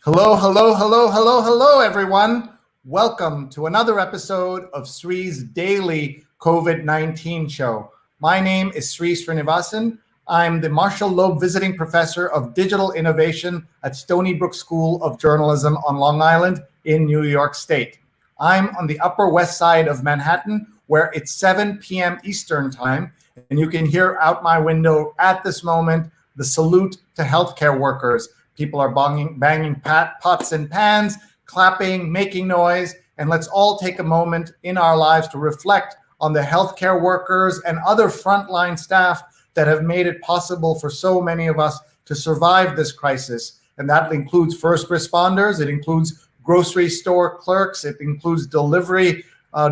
Hello, hello, hello, hello, hello, everyone. Welcome to another episode of Sree's daily COVID-19 show. My name is Sree Sreenivasan. I'm the Marshall Loeb Visiting Professor of Digital Innovation at Stony Brook School of Journalism on Long Island in New York State. I'm on the Upper West Side of Manhattan, where it's 7 p.m. Eastern Time, and you can hear out my window at this moment the salute to healthcare workers. People are banging pots and pans, clapping, making noise, and let's all take a moment in our lives to reflect on the healthcare workers and other frontline staff that have made it possible for so many of us to survive this crisis. And that includes first responders, it includes grocery store clerks, it includes delivery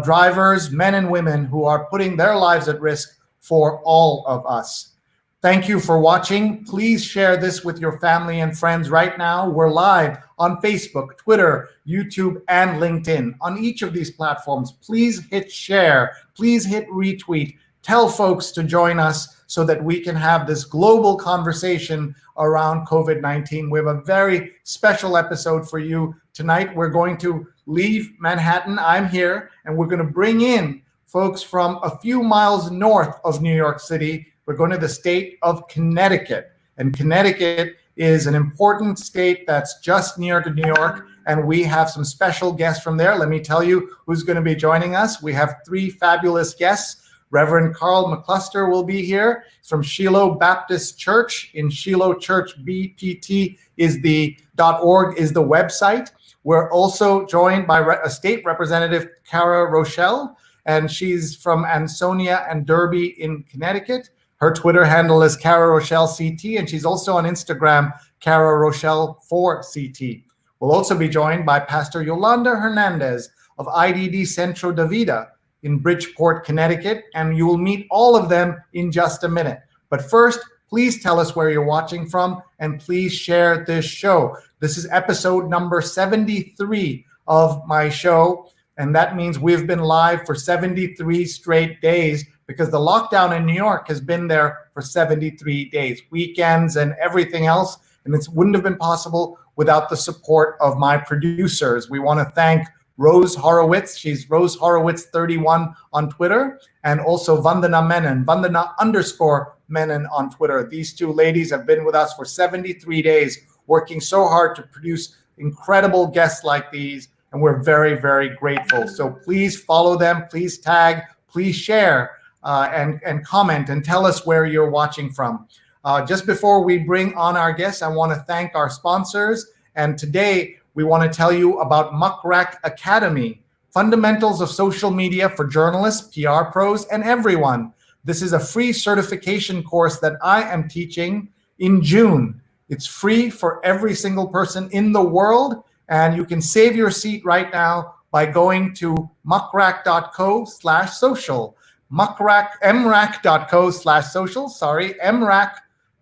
drivers, men and women who are putting their lives at risk for all of us. Thank you for watching. Please share this with your family and friends right now. We're live on Facebook, Twitter, YouTube, and LinkedIn. On each of these platforms, please hit share, please hit retweet, tell folks to join us so that we can have this global conversation around COVID-19. We have a very special episode for you tonight. We're going to leave Manhattan. I'm here, and we're going to bring in folks from a few miles north of New York City. We're going to the state of Connecticut, and Connecticut is an important state that's just near to New York, and we have some special guests from there. Let me tell you who's going to be joining us. We have three fabulous guests. Reverend Carl McCluster will be here from Shiloh Baptist Church. In Shiloh Church, BPT is the .org is the website. We're also joined by a state representative, Rochelle, and she's from Ansonia and Derby in Connecticut. Her Twitter handle is CaraRochelleCT, and she's also on Instagram, CaraRochelle4CT. We'll also be joined by Pastor Yolanda Hernandez of IDD Centro Vida in Bridgeport, Connecticut, and you will meet all of them in just a minute. But first, please tell us where you're watching from, and please share this show. This is episode number 73 of my show, and that means we've been live for 73 straight days, because the lockdown in New York has been there for 73 days, weekends and everything else, and it wouldn't have been possible without the support of my producers. We want to thank Rose Horowitz, she's Rose Horowitz 31 on Twitter, and also Vandana Menon, Vandana_Menon on Twitter. These two ladies have been with us for 73 days, working so hard to produce incredible guests like these, and we're very, very grateful. So please follow them, please tag, please share, and comment and tell us where you're watching from. Just before we bring on our guests, I want to thank our sponsors. And today we want to tell you about McCrack Academy, Fundamentals of Social Media for Journalists, PR pros, and everyone. This is a free certification course that I am teaching in June. It's free for every single person in the world, and you can save your seat right now by going to mcrack.co/social. mrac.co/social,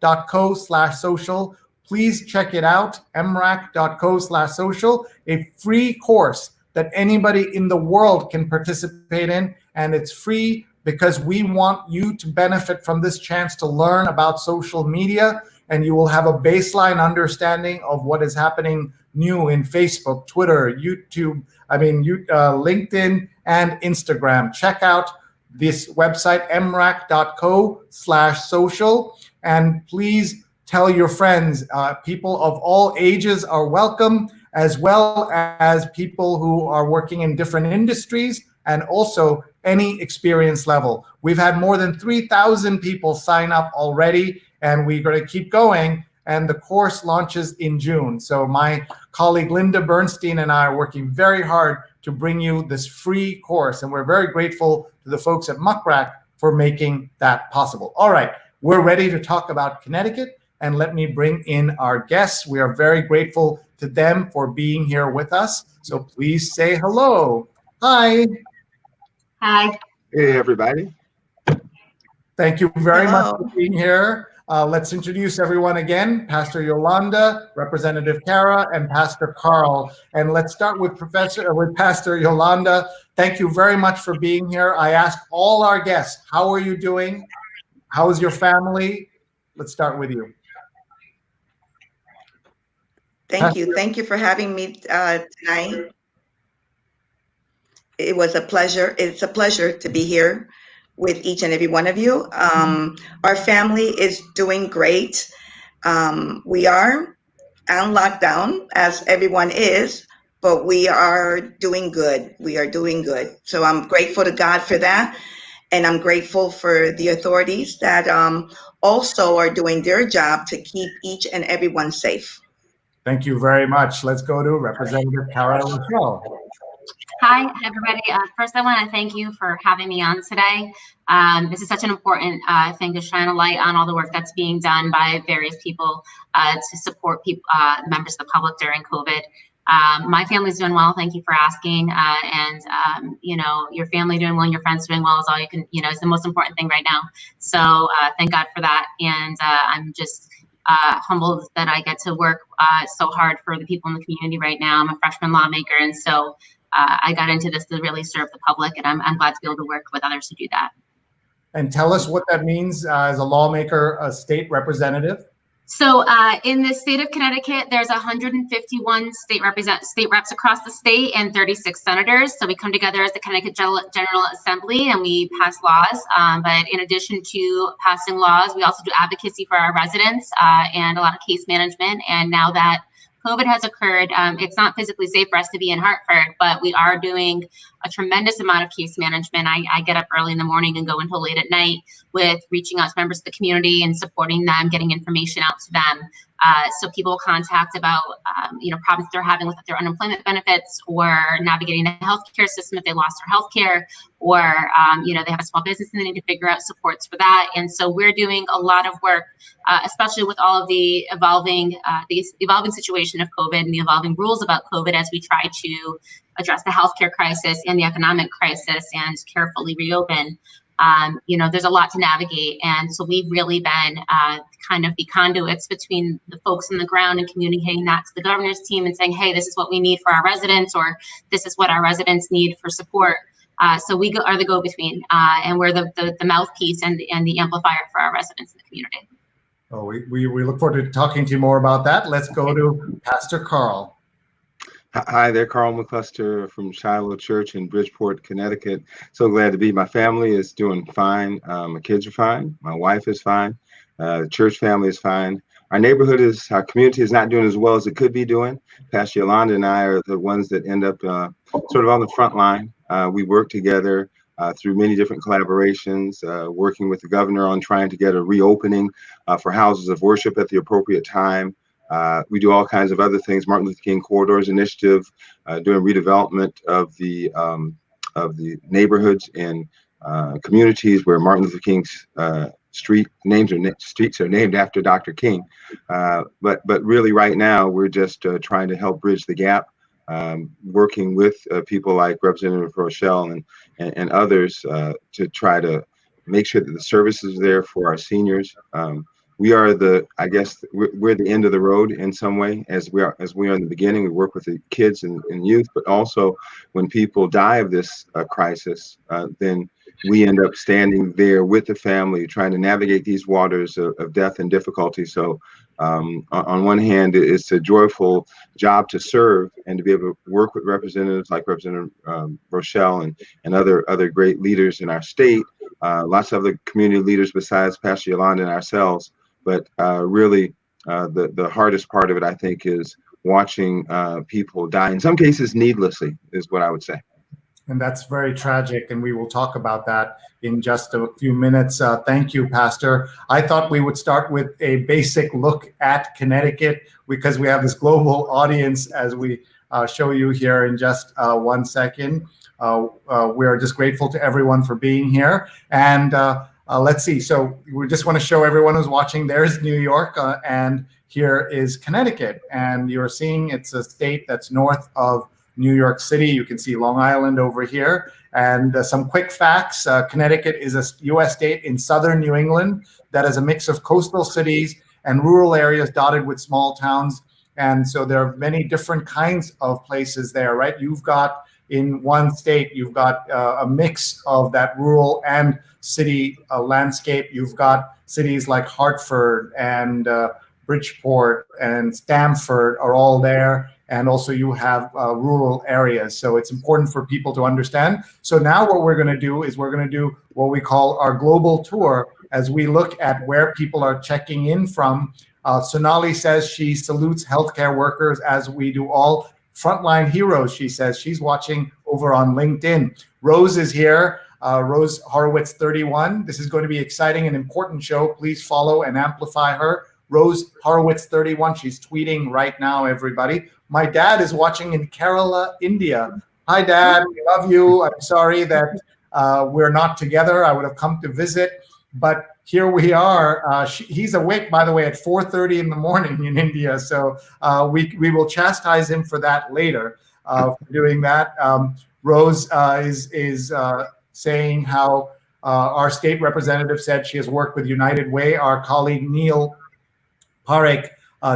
mrac.co/social. Please check it out, mrac.co/social, a free course that anybody in the world can participate in, and it's free because we want you to benefit from this chance to learn about social media, and you will have a baseline understanding of what is happening new in Facebook, Twitter, YouTube, LinkedIn, and Instagram. Check out this website, mrac.co/social, and please tell your friends. People of all ages are welcome, as well as people who are working in different industries and also any experience level. We've had more than 3,000 people sign up already, and we're going to keep going, and the course launches in June. So my colleague Linda Bernstein and I are working very hard to bring you this free course, and we're very grateful to the folks at McCrack for making that possible. All right, we're ready to talk about Connecticut, and let me bring in our guests. We are very grateful to them for being here with us. So please say hello. Hi. Hi. Hey, everybody. Thank you very much for being here. Let's introduce everyone again. Pastor Yolanda, Representative Cara, and Pastor Carl. And let's start with Pastor Yolanda. Thank you very much for being here. I ask all our guests, how are you doing? How is your family? Let's start with you. Thank you. Thank you for having me tonight. It was a pleasure. It's a pleasure to be here with each and every one of you. Our family is doing great. We are on lockdown, as everyone is, but we are doing good. We are doing good. So I'm grateful to God for that. And I'm grateful for the authorities that also are doing their job to keep each and everyone safe. Thank you very much. Let's go to Representative Cara Rochelle. Hi, everybody. First, I want to thank you for having me on today. This is such an important thing to shine a light on all the work that's being done by various people to support people, members of the public during COVID. My family's doing well. Thank you for asking. You know, your family doing well and your friends doing well is all you can, you know, is the most important thing right now. So thank God for that. And I'm just humbled that I get to work so hard for the people in the community right now. I'm a freshman lawmaker, and so I got into this to really serve the public, and I'm glad to be able to work with others to do that. And tell us what that means as a lawmaker, a state representative. So in the state of Connecticut, there's 151 state reps across the state and 36 senators. So we come together as the Connecticut General Assembly and we pass laws. But in addition to passing laws, we also do advocacy for our residents and a lot of case management. And now that COVID has occurred, it's not physically safe for us to be in Hartford, but we are doing a tremendous amount of case management. I get up early in the morning and go until late at night with reaching out to members of the community and supporting them, getting information out to them. So people will contact about you know, problems they're having with their unemployment benefits or navigating the healthcare system if they lost their healthcare, or you know, they have a small business and they need to figure out supports for that. And so we're doing a lot of work, especially with all of the evolving situation of COVID and the evolving rules about COVID as we try to address the healthcare crisis and the economic crisis and carefully reopen. You know, there's a lot to navigate. And so we've really been kind of the conduits between the folks on the ground and communicating that to the governor's team and saying, hey, this is what we need for our residents, or this is what our residents need for support. So we are the go-between, and we're the mouthpiece and the amplifier for our residents in the community. Oh, we look forward to talking to you more about that. Let's go to Pastor Carl. Hi there, Carl McCluster from Shiloh Church in Bridgeport, Connecticut. So glad to be. My family is doing fine. My kids are fine. My wife is fine. The church family is fine. Our community is not doing as well as it could be doing. Pastor Yolanda and I are the ones that end up sort of on the front line. We work together through many different collaborations, working with the governor on trying to get a reopening for houses of worship at the appropriate time. We do all kinds of other things. Martin Luther King Corridors Initiative, doing redevelopment of the neighborhoods and communities where Martin Luther King's streets are named after Dr. King. But really, right now, we're just trying to help bridge the gap, working with people like Representative Rochelle and others to try to make sure that the services are there for our seniors. We are we're the end of the road in some way, as we are in the beginning. We work with the kids and youth, but also when people die of this crisis, then we end up standing there with the family, trying to navigate these waters of death and difficulty. So on one hand, it's a joyful job to serve and to be able to work with representatives like Representative Rochelle and other great leaders in our state, lots of other community leaders besides Pastor Yolanda and ourselves. But really, the hardest part of it, I think, is watching people die, in some cases needlessly, is what I would say. And that's very tragic, and we will talk about that in just a few minutes. Thank you, Pastor. I thought we would start with a basic look at Connecticut because we have this global audience as we show you here in just 1 second. We are just grateful to everyone for being here. And let's see. So we just want to show everyone who's watching, there's New York and here is Connecticut. And you're seeing it's a state that's north of New York City. You can see Long Island over here. And some quick facts. Connecticut is a U.S. state in southern New England that is a mix of coastal cities and rural areas dotted with small towns. And so there are many different kinds of places there, right? You've got in one state, you've got a mix of that rural and city landscape. You've got cities like Hartford and Bridgeport and Stamford are all there. And also you have rural areas. So it's important for people to understand. So now what we're going to do is we're going to do what we call our global tour as we look at where people are checking in from. Sonali says she salutes healthcare workers, as we do all. Frontline heroes, she says. She's watching over on LinkedIn. Rose is here. Rose Horowitz 31. This is going to be exciting and important show. Please follow and amplify her. Rose Horowitz 31. She's tweeting right now, everybody. My dad is watching in Kerala, India. Hi, Dad. We love you. I'm sorry that we're not together. I would have come to visit, but here we are. He's awake, by the way, at 4:30 in the morning in India. So we will chastise him for that later, for doing that. Rose is saying how our state representative said she has worked with United Way. Our colleague Neil Parekh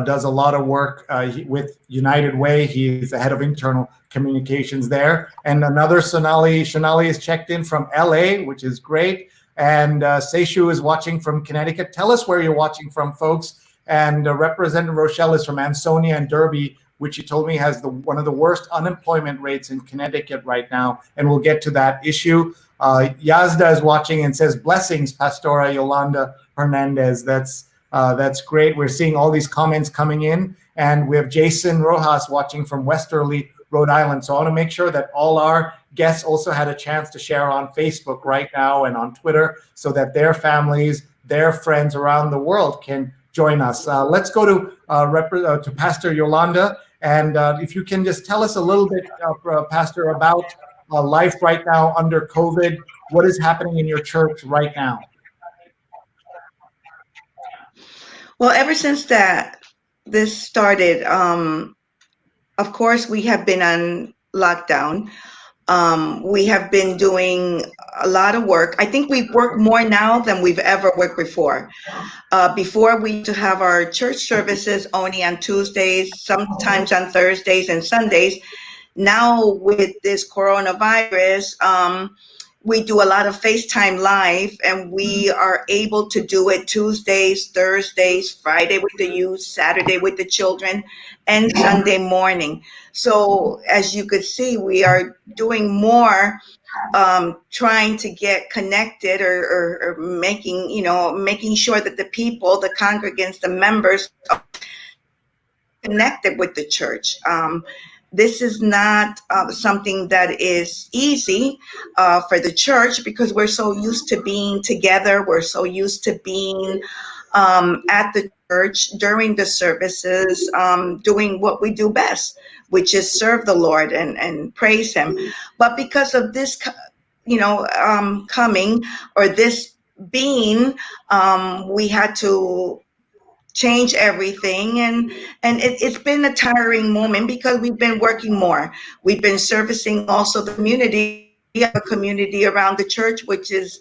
does a lot of work with United Way. He is the head of internal communications there. And another Sonali is checked in from LA, which is great. And Seishu is watching from Connecticut. Tell us where you're watching from, folks. And Representative Rochelle is from Ansonia and Derby, which he told me has one of the worst unemployment rates in Connecticut right now. And we'll get to that issue. Yazda is watching and says, blessings, Pastora Yolanda Hernandez. That's great. We're seeing all these comments coming in. And we have Jason Rojas watching from Westerly, Rhode Island. So I want to make sure that all our guests also had a chance to share on Facebook right now and on Twitter so that their families, their friends around the world can join us. Let's go to Pastor Yolanda. And if you can just tell us a little bit, Pastor, about life right now under COVID. What is happening in your church right now? Well, ever since this started, of course, we have been on lockdown. We have been doing a lot of work. I think we've worked more now than we've ever worked before. Before, we used to have our church services only on Tuesdays, sometimes on Thursdays and Sundays. Now with this coronavirus, we do a lot of FaceTime Live, and we are able to do it Tuesdays, Thursdays, Friday with the youth, Saturday with the children, and Sunday morning. So as you could see, we are doing more, trying to get connected or making sure that the people, the congregants, the members are connected with the church. This is not something that is easy for the church because we're so used to being together. We're so used to being at the church during the services, doing what we do best, which is serve the Lord and praise Him. But because of this, coming or this being, we had to change everything, and it's been a tiring moment because we've been working more. We've been servicing also the community. We have a community around the church, which is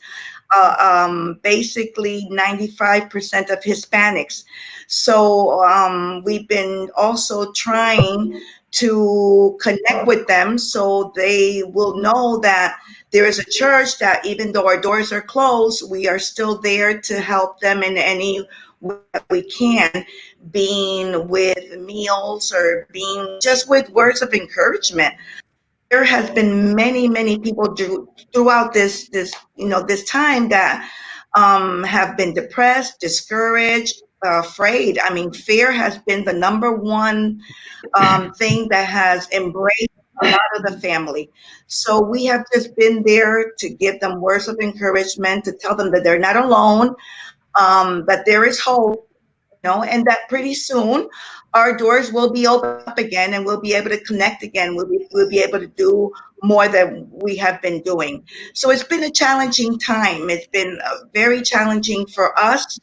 basically 95% of Hispanics. So we've been also trying to connect with them so they will know that there is a church that even though our doors are closed, we are still there to help them in any way that we can, being with meals or being just with words of encouragement. There has been many people throughout this time that have been depressed, discouraged, afraid. I mean, fear has been the number one thing that has embraced a lot of the family. So we have just been there to give them words of encouragement, to tell them that they're not alone, that there is hope, and that pretty soon our doors will be open up again and we'll be able to connect again. We'll be able to do more than we have been doing. So it's been a challenging time. It's been very challenging for us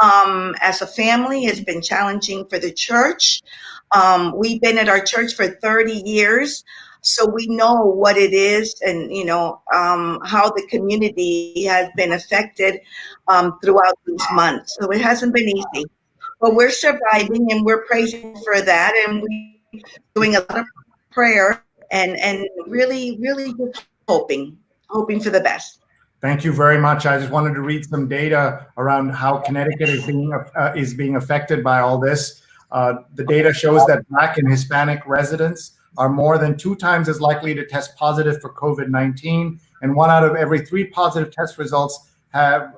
as a family. It's been challenging for the church. We've been at our church for 30 years. So we know what it is and, how the community has been affected throughout these months. So it hasn't been easy. But we're surviving and we're praising for that. And we're doing a lot of prayer and really just hoping for the best. Thank you very much. I just wanted to read some data around how Connecticut is being affected by all this. The data shows that Black and Hispanic residents are more than 2 times as likely to test positive for COVID-19, and 1 out of every 3 positive test results have,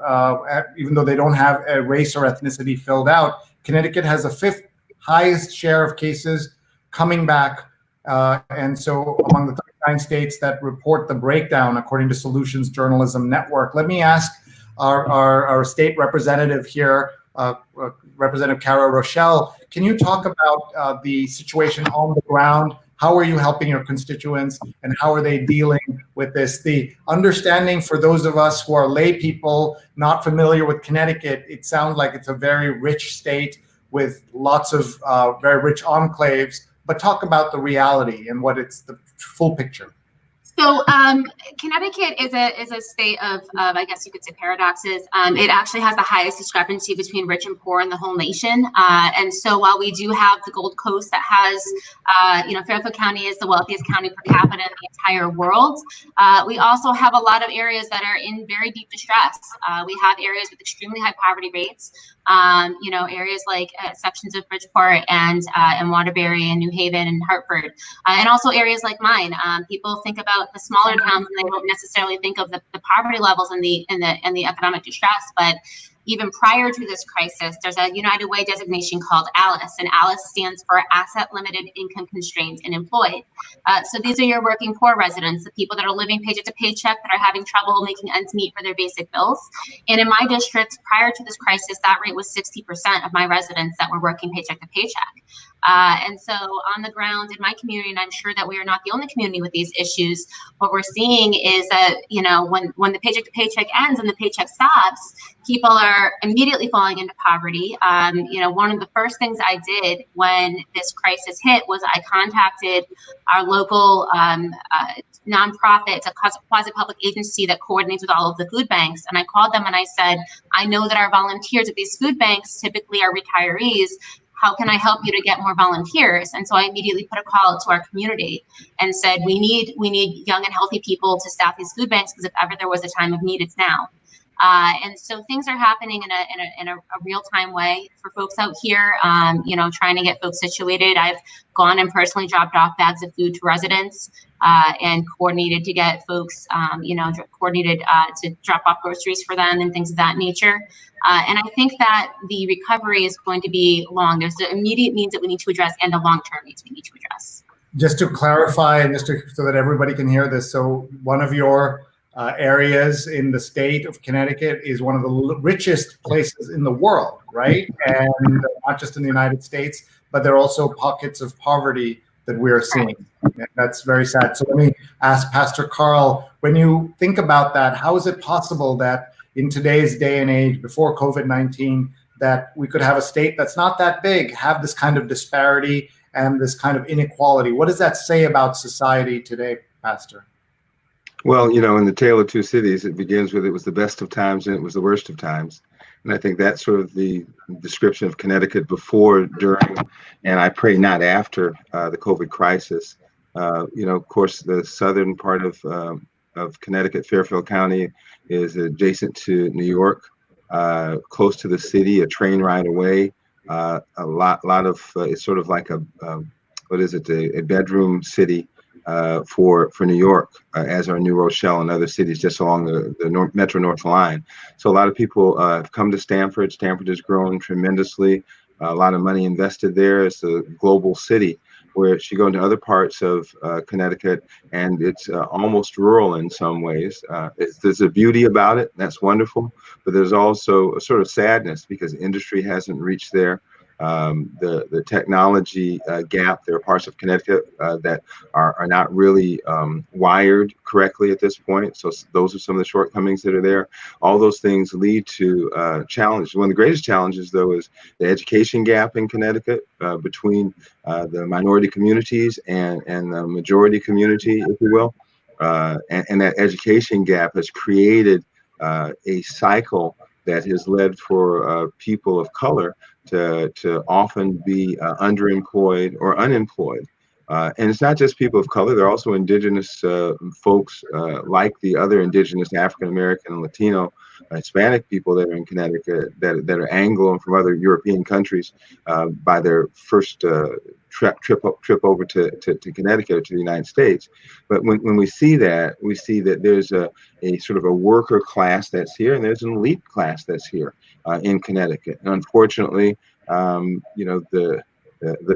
even though they don't have a race or ethnicity filled out. Connecticut has the 5th highest share of cases coming back, and so among the 39 states that report the breakdown, according to Solutions Journalism Network. Let me ask our state representative here, Representative Rochelle, can you talk about the situation on the ground? How are you helping your constituents, and how are they dealing with this? The understanding for those of us who are lay people, not familiar with Connecticut, it sounds like it's a very rich state with lots of very rich enclaves, but talk about the reality and what it's the full picture. So Connecticut is a state of I guess you could say paradoxes. It actually has the highest discrepancy between rich and poor in the whole nation. And so while we do have the Gold Coast that has, Fairfield County is the wealthiest county per capita in the entire world, we also have a lot of areas that are in very deep distress. We have areas with extremely high poverty rates. Areas like sections of Bridgeport and Waterbury and New Haven and Hartford, and also areas like mine. People think about the smaller towns and they don't necessarily think of the poverty levels and the economic distress. But even prior to this crisis, there's a United Way designation called ALICE, and ALICE stands for Asset Limited, Income Constrained, and Employed. So these are your working poor residents, the people that are living paycheck to paycheck, that are having trouble making ends meet for their basic bills. And in my district, prior to this crisis, that rate was 60% of my residents that were working paycheck to paycheck. And so on the ground in my community, and I'm sure that we are not the only community with these issues, what we're seeing is that, when the paycheck to paycheck ends and the paycheck stops, people are immediately falling into poverty. One of the first things I did when this crisis hit was I contacted our local nonprofit, it's a quasi-public agency that coordinates with all of the food banks. And I called them and I said, I know that our volunteers at these food banks typically are retirees. How can I help you to get more volunteers? And so I immediately put a call out to our community and said, we need young and healthy people to staff these food banks, because if ever there was a time of need, it's now. And so things are happening in a real-time way for folks out here, trying to get folks situated. I've gone and personally dropped off bags of food to residents and coordinated to get folks, coordinated to drop off groceries for them and things of that nature. And I think that the recovery is going to be long. There's the immediate needs that we need to address and the long-term needs we need to address. Just to clarify, and so that everybody can hear this, so one of your areas in the state of Connecticut is one of the richest places in the world, right? And not just in the United States, but there are also pockets of poverty that we are seeing. And that's very sad. So let me ask Pastor Carl, when you think about that, how is it possible that in today's day and age, before COVID-19, that we could have a state that's not that big, have this kind of disparity and this kind of inequality? What does that say about society today, Pastor? Well, in the Tale of Two Cities, it begins with it was the best of times and it was the worst of times. And I think that's sort of the description of Connecticut before, during, and I pray not after the COVID crisis. Of course, the southern part of Connecticut, Fairfield County, is adjacent to New York, close to the city, a train ride away. A lot of it's sort of like a bedroom city for New York, as are New Rochelle and other cities just along the Metro North line. So a lot of people have come to Stamford. Stamford has grown tremendously. A lot of money invested there. It's a global city. Whereas you go into other parts of Connecticut, and it's almost rural in some ways. There's a beauty about it. That's wonderful. But there's also a sort of sadness because industry hasn't reached there. The technology gap. There are parts of Connecticut that are not really wired correctly at this point. So those are some of the shortcomings that are there. All those things lead to challenges. One of the greatest challenges, though, is the education gap in Connecticut between the minority communities and the majority community, if you will. And that education gap has created a cycle that has led for people of color to often be underemployed or unemployed. And it's not just people of color. There are also indigenous folks like the other indigenous African American and Latino Hispanic people that are in Connecticut that are Anglo and from other European countries by their first trip over to Connecticut or to the United States. But when we see that there's a sort of a worker class that's here, and there's an elite class that's here in Connecticut. And unfortunately, the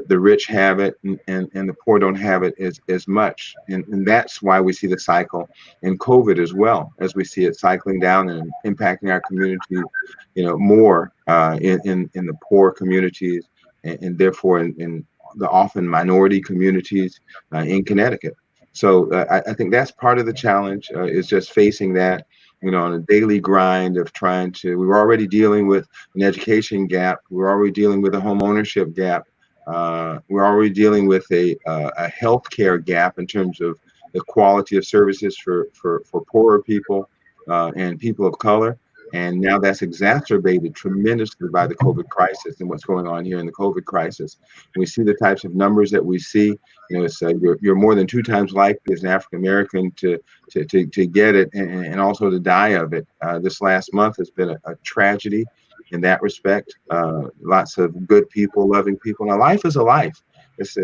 rich have it and the poor don't have it as much. And that's why we see the cycle in COVID as well, as we see it cycling down and impacting our community, more in the poor communities and therefore in the often minority communities in Connecticut. So I think that's part of the challenge is just facing that, on a daily grind of we were already dealing with an education gap. We're already dealing with a home ownership gap. We're already dealing with a healthcare gap in terms of the quality of services for poorer people and people of color. And now that's exacerbated tremendously by the COVID crisis and what's going on here in the COVID crisis. We see the types of numbers that we see. It's you're more than 2 times likely as an African American to get it and also to die of it. This last month has been a tragedy in that respect. Lots of good people, loving people. Now, life is a life. It's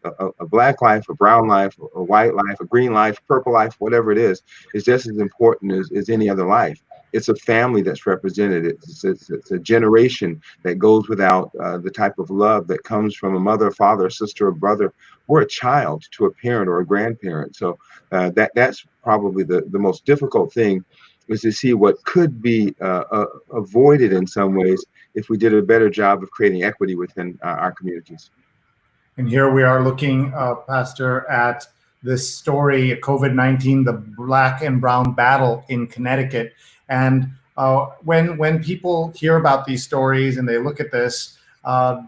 a black life, a brown life, a white life, a green life, purple life, whatever it is just as important as any other life. It's a family that's represented. It's a generation that goes without the type of love that comes from a mother, father, sister, or brother, or a child to a parent or a grandparent. So that's probably the most difficult thing, is to see what could be avoided in some ways if we did a better job of creating equity within our communities. And here we are looking, Pastor, at this story, COVID-19, the black and brown battle in Connecticut. And when people hear about these stories and they look at this,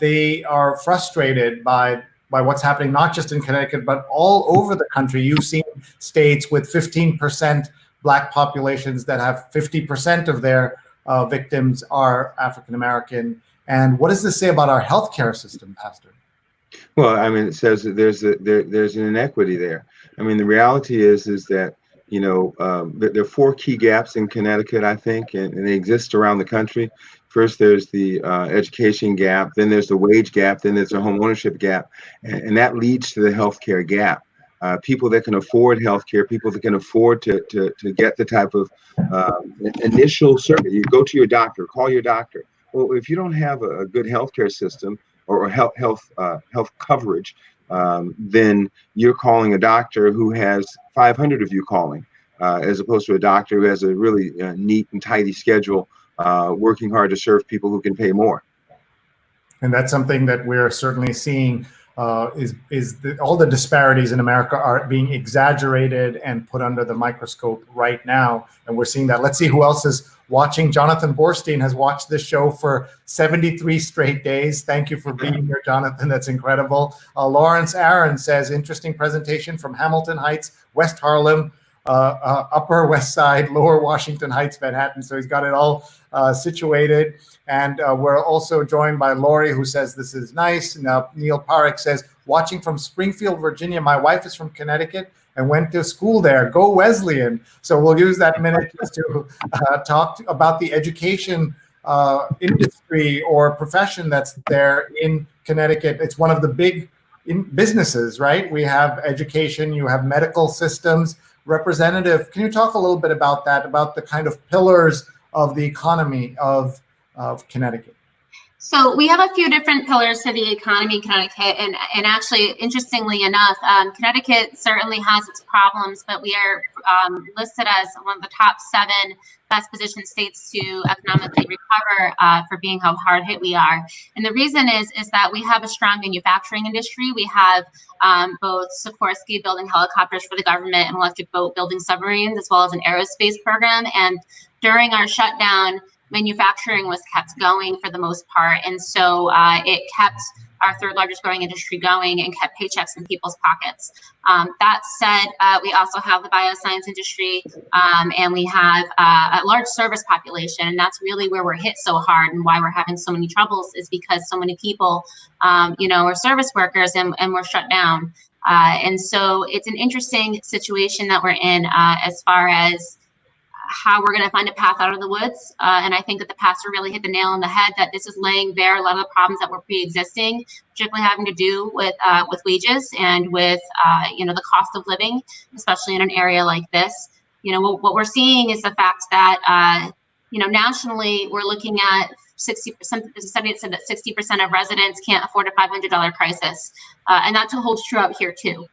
they are frustrated by what's happening, not just in Connecticut, but all over the country. You've seen states with 15% Black populations that have 50% of their victims are African American. And what does this say about our healthcare system, Pastor? Well, I mean, it says that there's an inequity there. I mean, the reality is that there are 4 key gaps in Connecticut, I think, and they exist around the country. First, there's the education gap, then there's the wage gap, then there's the home ownership gap, and that leads to the healthcare gap. People that can afford healthcare, people that can afford to get the type of initial service. You go to your doctor, call your doctor. Well, if you don't have a good healthcare system or health coverage, then you're calling a doctor who has 500 of you calling, as opposed to a doctor who has a really neat and tidy schedule, working hard to serve people who can pay more. And that's something that we're certainly seeing. All the disparities in America are being exaggerated and put under the microscope right now, and we're seeing that. Let's see who else is watching. Jonathan Borstein has watched this show for 73 straight days. Thank you for being here, Jonathan. That's incredible. Lawrence Aaron says, interesting presentation from Hamilton Heights, West Harlem, Upper West Side, Lower Washington Heights, Manhattan. So he's got it all situated. And we're also joined by Lori, who says this is nice. Now, Neil Parekh says, watching from Springfield, Virginia. My wife is from Connecticut and went to school there. Go Wesleyan. So we'll use that minute just to talk about the education industry or profession that's there in Connecticut. It's one of the big businesses, right? We have education, you have medical systems. Representative, can you talk a little bit about that, about the kind of pillars of the economy of Connecticut? So we have a few different pillars to the economy in Connecticut, and actually, interestingly enough, Connecticut certainly has its problems, but we are listed as one of the top 7 best positioned states to economically recover for being how hard hit we are. And the reason is that we have a strong manufacturing industry. We have both Sikorsky building helicopters for the government and Electric Boat building submarines, as well as an aerospace program. And during our shutdown, manufacturing was kept going for the most part, and so it kept our third largest growing industry going and kept paychecks in people's pockets. That said, we also have the bioscience industry, and we have a large service population, and that's really where we're hit so hard, and why we're having so many troubles is because so many people, are service workers, and we're shut down. And so it's an interesting situation that we're in as far as how we're going to find a path out of the woods. And I think that the pastor really hit the nail on the head, that this is laying bare a lot of the problems that were pre-existing, particularly having to do with wages and with, the cost of living, especially in an area like this. What we're seeing is the fact that, nationally, we're looking at 60%, there's a study that said that 60% of residents can't afford a $500 crisis. And that holds true out here too.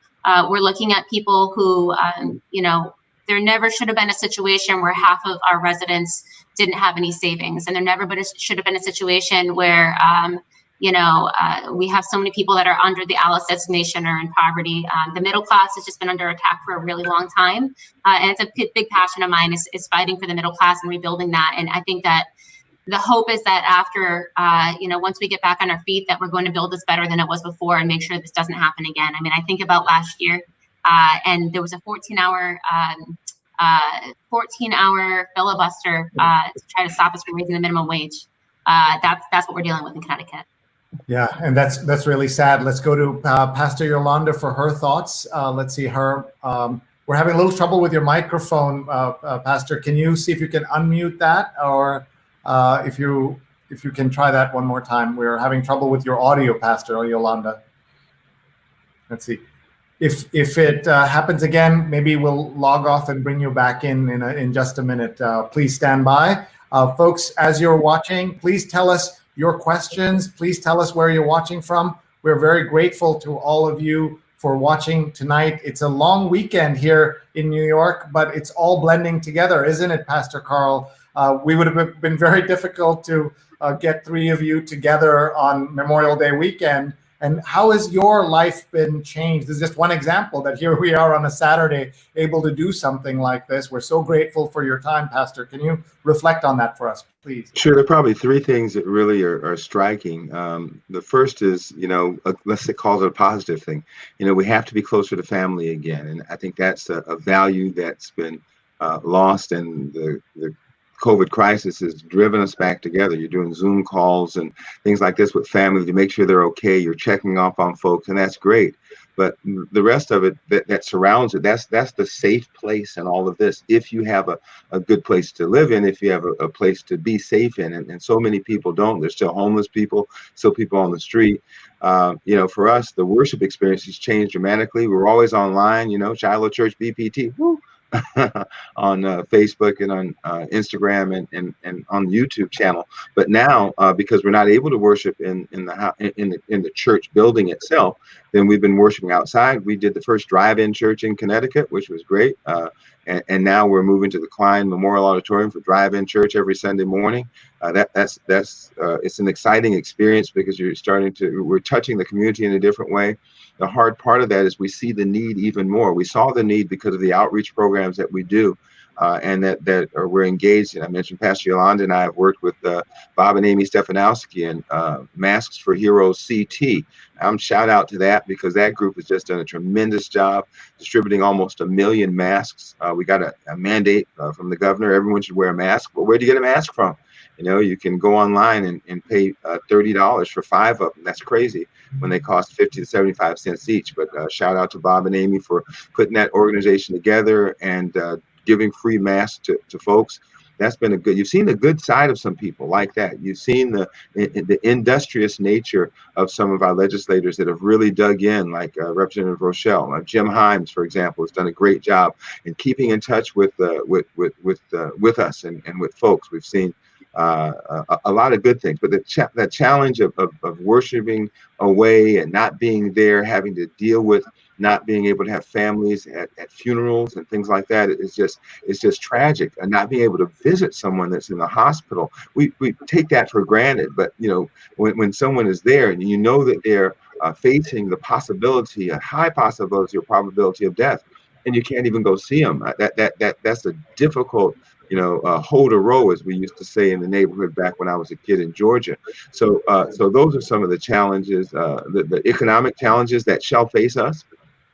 We're looking at people who, there never should have been a situation where half of our residents didn't have any savings, and there never should have been a situation where, we have so many people that are under the ALICE designation or in poverty. The middle class has just been under attack for a really long time, and it's a big passion of mine is fighting for the middle class and rebuilding that. And I think that the hope is that after, once we get back on our feet, that we're going to build this better than it was before and make sure this doesn't happen again. I mean, I think about last year, and there was a 14-hour filibuster to try to stop us from raising the minimum wage. That's what we're dealing with in Connecticut. Yeah, and that's really sad. Let's go to Pastor Yolanda for her thoughts. Let's see her. We're having a little trouble with your microphone, Pastor. Can you see if you can unmute that, or if you can try that one more time? We're having trouble with your audio, Pastor Yolanda. Let's see. If it happens again, maybe we'll log off and bring you back in just a minute. Please stand by. Folks, as you're watching, please tell us your questions. Please tell us where you're watching from. We're very grateful to all of you for watching tonight. It's a long weekend here in New York, but it's all blending together, isn't it, Pastor Carl? We would have been very difficult to get three of you together on Memorial Day weekend. And how has your life been changed? This is just one example that here we are on a Saturday able to do something like this. We're so grateful for your time, Pastor. Can you reflect on that for us, please? Sure. There are probably three things that really are striking. The first is, let's say call it a positive thing. We have to be closer to family again. And I think that's a value that's been lost, and the COVID crisis has driven us back together. You're doing Zoom calls and things like this with family to make sure they're okay. You're checking up on folks, and that's great. But the rest of it that surrounds it, that's the safe place in all of this. If you have a good place to live in, if you have a place to be safe in, and so many people don't. There's still homeless people, still people on the street. For us, the worship experience has changed dramatically. We're always online, Shiloh Church BPT. Woo! on Facebook and on Instagram and on the YouTube channel. But now, because we're not able to worship in the church building itself, then we've been worshiping outside. We did the first drive-in church in Connecticut, which was great. And now we're moving to the Klein Memorial Auditorium for drive-in church every Sunday morning. That's it's an exciting experience because we're touching the community in a different way. The hard part of that is we see the need even more. We saw the need because of the outreach programs that we do, and that we're engaged in. I mentioned Pastor Yolanda and I have worked with Bob and Amy Stefanowski and Masks for Heroes CT. Shout out to that because that group has just done a tremendous job distributing almost 1 million masks. We got a mandate from the governor. Everyone should wear a mask. But where do you get a mask from? You can go online and pay $30 for 5 of them. That's crazy when they cost 50 to 75 cents each. But shout out to Bob and Amy for putting that organization together and giving free masks to folks. That's been you've seen the good side of some people like that. You've seen the industrious nature of some of our legislators that have really dug in, like Representative Rochelle. Jim Himes, for example, has done a great job in keeping in touch with us and with folks. We've seen a lot of good things, but the challenge of worshiping away and not being there, having to deal with not being able to have families at funerals and things like that is just tragic. And not being able to visit someone that's in the hospital, we take that for granted. But when someone is there and that they're facing the possibility, a high possibility or probability of death, and you can't even go see them, that's a difficult hold a row, as we used to say in the neighborhood back when I was a kid in Georgia. So those are some of the challenges, the economic challenges that shall face us.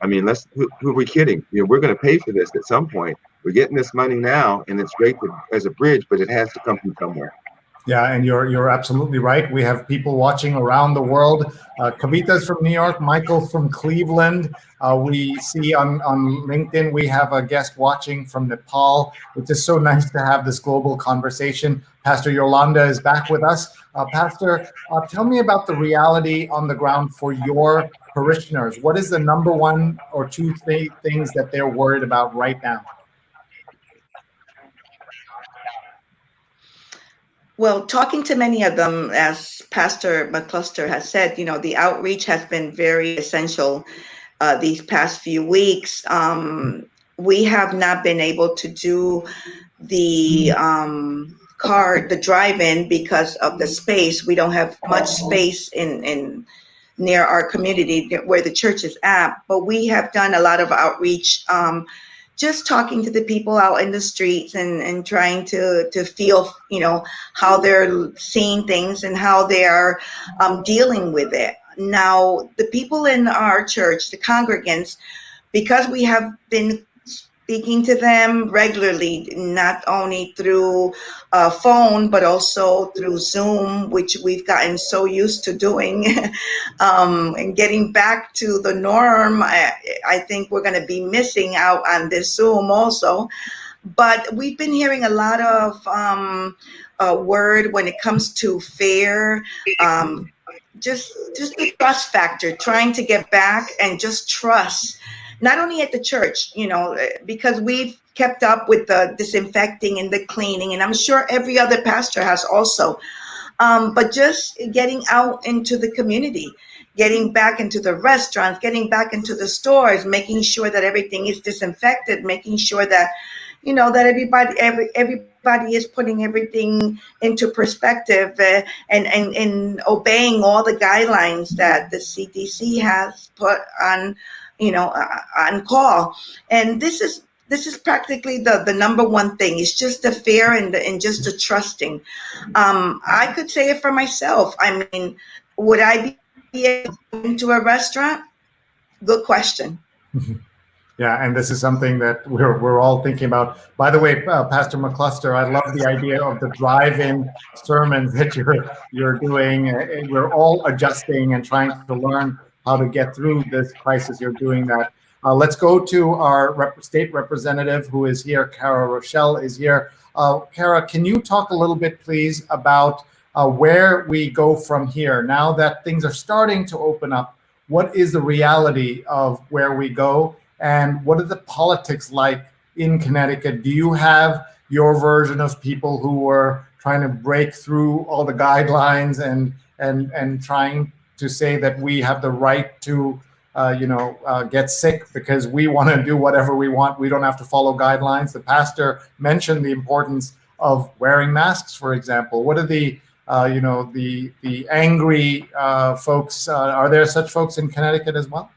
I mean, who are we kidding? We're going to pay for this at some point. We're getting this money now, and it's great as a bridge, but it has to come from somewhere. Yeah, and you're absolutely right. We have people watching around the world. Kavita's from New York, Michael from Cleveland. We see on LinkedIn we have a guest watching from Nepal. It's just so nice to have this global conversation. Pastor Yolanda is back with us. Pastor, tell me about the reality on the ground for your parishioners. What is the number one or two things that they're worried about right now? Well, talking to many of them, as Pastor McCluster has said, the outreach has been very essential these past few weeks. We have not been able to do the the drive-in because of the space. We don't have much space in near our community where the church is at, but we have done a lot of outreach, just talking to the people out in the streets and trying to feel, how they're seeing things and how they are dealing with it. Now, the people in our church, the congregants, because we have been speaking to them regularly, not only through phone, but also through Zoom, which we've gotten so used to doing, and getting back to the norm. I think we're going to be missing out on this Zoom also. But we've been hearing a lot of word when it comes to fear, just the trust factor, trying to get back and just trust. Not only at the church, because we've kept up with the disinfecting and the cleaning, and I'm sure every other pastor has also, but just getting out into the community, getting back into the restaurants, getting back into the stores, making sure that everything is disinfected, making sure that, that everybody is putting everything into perspective, and obeying all the guidelines that the CDC has put on, on call. And this is practically the number one thing. It's just the fear and just the trusting. I could say it for myself. I mean, would I be able to go into a restaurant? Good question. Yeah, and this is something that we're all thinking about. By the way, Pastor McCluster, I love the idea of the drive-in sermons that you're doing. We're all adjusting and trying to learn how to get through this crisis. You're doing that. Let's go to our state representative who is here. Rochelle is here. Kara, can you talk a little bit, please, about where we go from here? Now that things are starting to open up, what is the reality of where we go? And what are the politics like in Connecticut? Do you have your version of people who are trying to break through all the guidelines and trying to say that we have the right to get sick because we want to do whatever we want? We don't have to follow guidelines. The pastor mentioned the importance of wearing masks, for example. What are the angry folks? Are there such folks in Connecticut as well?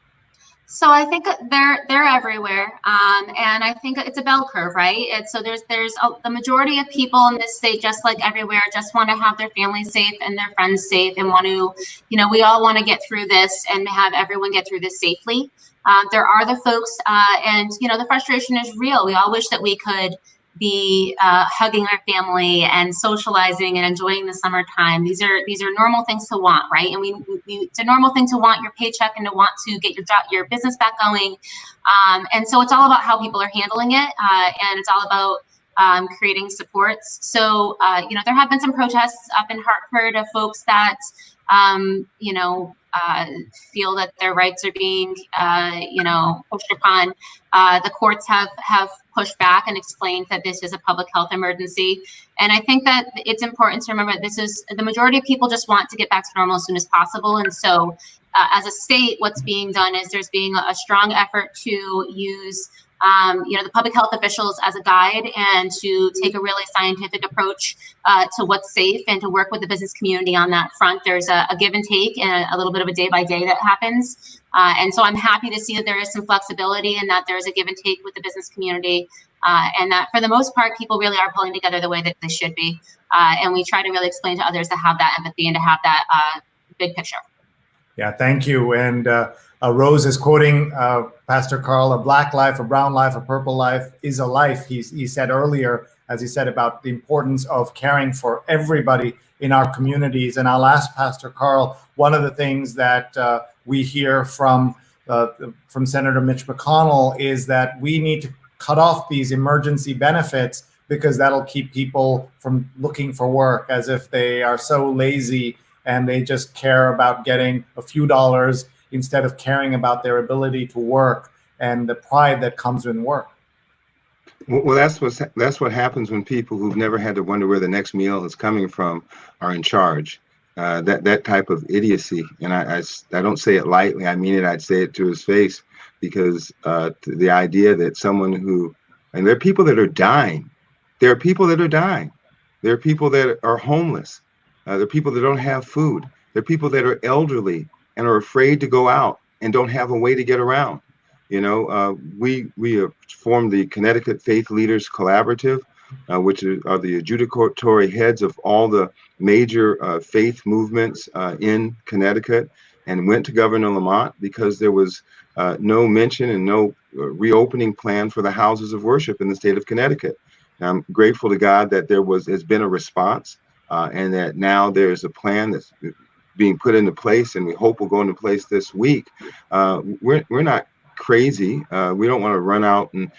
So I think they're everywhere, and I think it's a bell curve, right? So there's the majority of people in this state, just like everywhere, just want to have their families safe and their friends safe, and want to, we all want to get through this and have everyone get through this safely. There are the folks, and the frustration is real. We all wish that we could be hugging our family and socializing and enjoying the summertime. These are normal things to want, right? And it's a normal thing to want your paycheck and to want to get your business back going. And so it's all about how people are handling it, and it's all about creating supports. So there have been some protests up in Hartford of folks that feel that their rights are being pushed upon. The courts have pushed back and explained that this is a public health emergency. And I think that it's important to remember this is the majority of people just want to get back to normal as soon as possible. And so as a state, what's being done is there's being a strong effort to use the public health officials as a guide and to take a really scientific approach to what's safe and to work with the business community on that front. There's a give and take and a little bit of a day by day that happens. And so I'm happy to see that there is some flexibility and that there's a give and take with the business community. and that for the most part, people really are pulling together the way that they should be. And we try to really explain to others to have that empathy and to have that big picture. Yeah, thank you. And Rose is quoting Pastor Carl, a black life, a brown life, a purple life is a life. He said earlier, as he said, about the importance of caring for everybody in our communities. And I'll ask Pastor Carl, one of the things that we hear from Senator Mitch McConnell is that we need to cut off these emergency benefits because that'll keep people from looking for work, as if they are so lazy and they just care about getting a few dollars instead of caring about their ability to work and the pride that comes in work. Well, that's what happens when people who've never had to wonder where the next meal is coming from are in charge. That type of idiocy, and I don't say it lightly. I mean it. I'd say it to his face, because the idea that someone and there are people that are dying. There are people that are dying. There are people that are homeless. There are people that don't have food. There are people that are elderly and are afraid to go out and don't have a way to get around. You know, we have formed the Connecticut Faith Leaders Collaborative, which are the adjudicatory heads of all the major faith movements in Connecticut, and went to Governor Lamont because there was no mention and no reopening plan for the houses of worship in the state of Connecticut. And I'm grateful to God that has been a response, and that now there's a plan that's being put into place, and we hope will go into place this week. We're not crazy. We don't want to run out and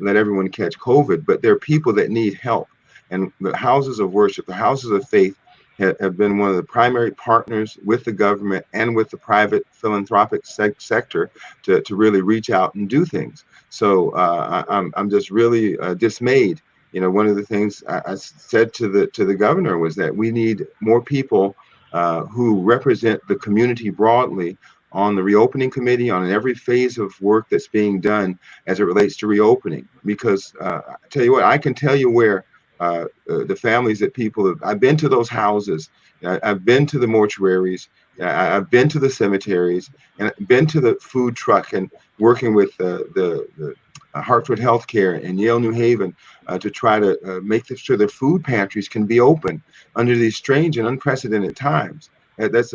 let everyone catch COVID, but there are people that need help. And the houses of worship, the houses of faith, have been one of the primary partners with the government and with the private philanthropic sector to really reach out and do things. So I'm just really dismayed. You know, one of the things I said to the governor was that we need more people who represent the community broadly on the reopening committee, on every phase of work that's being done as it relates to reopening. Because I tell you what, I can tell you where the families that people have, I've been to those houses, I've been to the mortuaries, I've been to the cemeteries, and I've been to the food truck and working with the Hartford Healthcare and Yale New Haven to try to make sure their food pantries can be open under these strange and unprecedented times. That's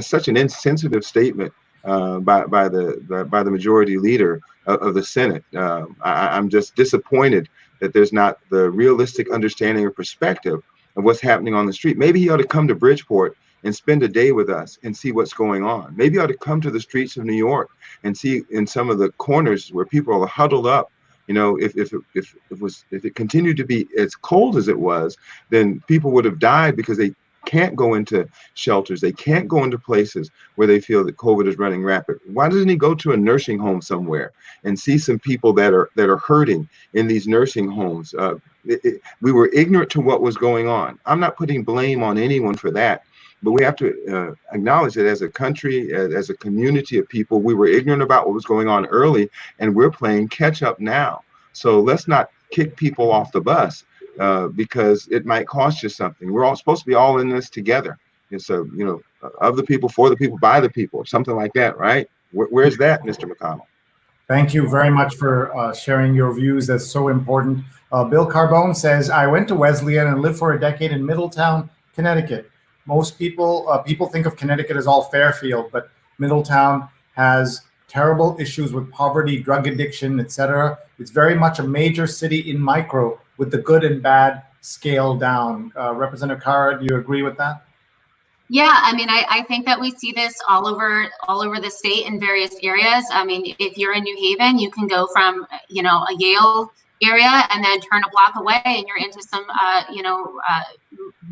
such an insensitive statement by the majority leader of the Senate. I'm just disappointed that there's not the realistic understanding or perspective of what's happening on the street. Maybe he ought to come to Bridgeport and spend a day with us and see what's going on. Maybe he ought to come to the streets of New York and see in some of the corners where people are huddled up. You know, if it continued to be as cold as it was, then people would have died because they can't go into shelters. They can't go into places where they feel that COVID is running rapid. Why doesn't he go to a nursing home somewhere and see some people that are hurting in these nursing homes? We were ignorant to what was going on. I'm not putting blame on anyone for that, but we have to acknowledge that as a country, as a community of people, we were ignorant about what was going on early, and we're playing catch up now. So let's not kick people off the bus because it might cost you something. We're all supposed to be all in this together. And so, you know, of the people, for the people, by the people, something like that, right? Where's that, Mr. McConnell? Thank you very much for sharing your views. That's so important. Bill Carbone says, I went to Wesleyan and lived for a decade in Middletown, Connecticut. Most people think of Connecticut as all Fairfield, but Middletown has terrible issues with poverty, drug addiction, etc. It's very much a major city in micro with the good and bad scaled down. Representative Carr, do you agree with that? Yeah, I mean, I think that we see this all over the state in various areas. I mean, if you're in New Haven, you can go from, you know, a Yale area and then turn a block away and you're into some,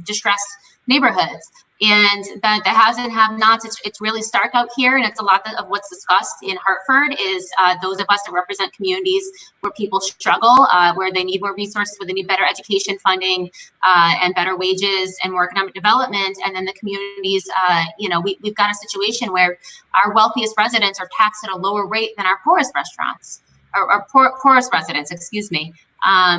distressed neighborhoods. And the haves and have-nots, it's really stark out here, and it's a lot of what's discussed in Hartford is those of us that represent communities where people struggle, where they need more resources, where they need better education funding and better wages and more economic development. And then the communities, we've got a situation where our wealthiest residents are taxed at a lower rate than our poorest restaurants. poorest residents, excuse me.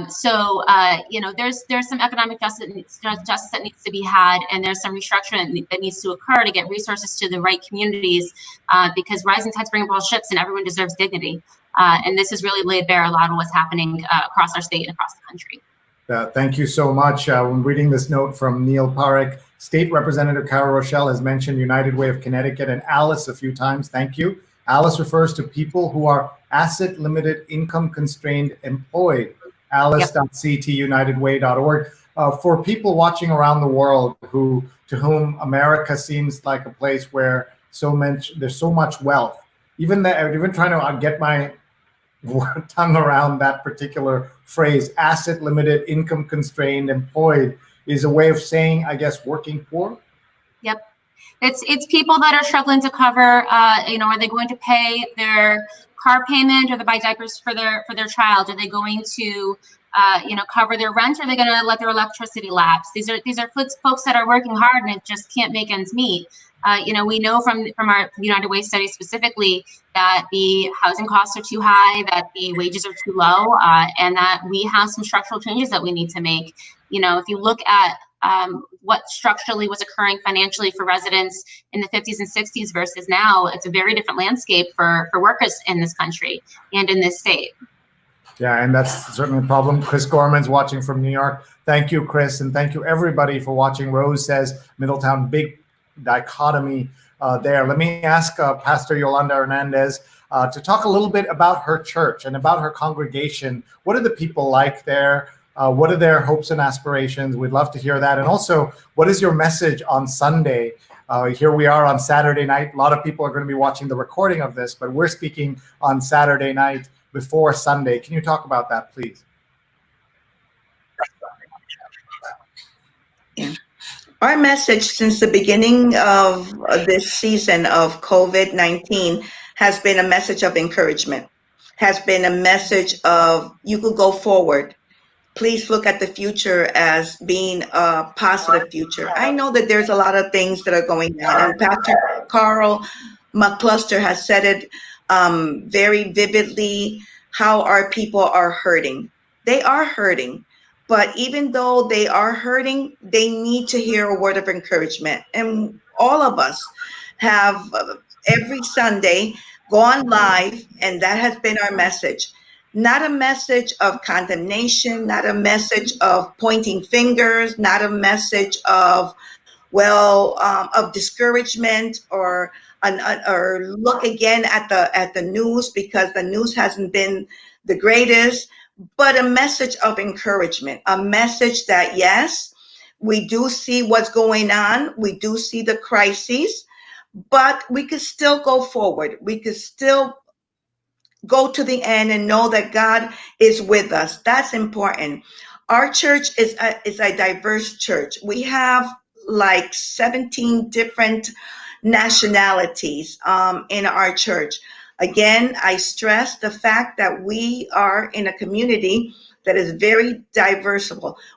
So there's some economic justice that needs to be had, and there's some restructuring that needs to occur to get resources to the right communities, because rising tides bring up all ships, and everyone deserves dignity. And this has really laid bare a lot of what's happening across our state and across the country. Thank you so much. When reading this note from Neil Parekh, State Representative Carol Rochelle has mentioned United Way of Connecticut and ALICE a few times. Thank you. ALICE refers to people who are asset limited, income constrained, employed. alice.ctunitedway.org. For people watching around the world to whom America seems like a place where there's so much wealth, even trying to get my tongue around that particular phrase, asset limited, income constrained, employed, is a way of saying, I guess, working poor. Yep. It's people that are struggling to cover, are they going to pay their car payment, or to buy diapers for their child? Are they going to cover their rent, or are they going to let their electricity lapse? These are folks that are working hard and just can't make ends meet. We know from our United Way study specifically that the housing costs are too high, that the wages are too low, and that we have some structural changes that we need to make. If you look at what structurally was occurring financially for residents in the 50s and 60s versus now, it's a very different landscape for workers in this country and in this state. Yeah, and that's certainly a problem. Chris Gorman's watching from New York. Thank you, Chris, and thank you everybody for watching. Rose says Middletown, big dichotomy there. Let me ask Pastor Yolanda Hernandez to talk a little bit about her church and about her congregation. What are the people like there? What are their hopes and aspirations? We'd love to hear that. And also, what is your message on Sunday? Here we are on Saturday night. A lot of people are going to be watching the recording of this, but we're speaking on Saturday night before Sunday. Can you talk about that, please? Yeah. Our message since the beginning of this season of COVID-19 has been a message of encouragement, has been a message of you could go forward. Please look at the future as being a positive future. I know that there's a lot of things that are going on, and Pastor Carl McCluster has said it very vividly, how our people are hurting. They are hurting, but even though they are hurting, they need to hear a word of encouragement. And all of us have every Sunday gone live, and that has been our message. Not a message of condemnation, not a message of pointing fingers, not a message of, of discouragement or look again at the news, because the news hasn't been the greatest, but a message of encouragement, a message that, yes, we do see what's going on. We do see the crises, but we could still go forward. We could still go to the end and know that God is with us. That's important. Our church is a diverse church. We have like 17 different nationalities in our church. Again, I stress the fact that we are in a community that is very diverse.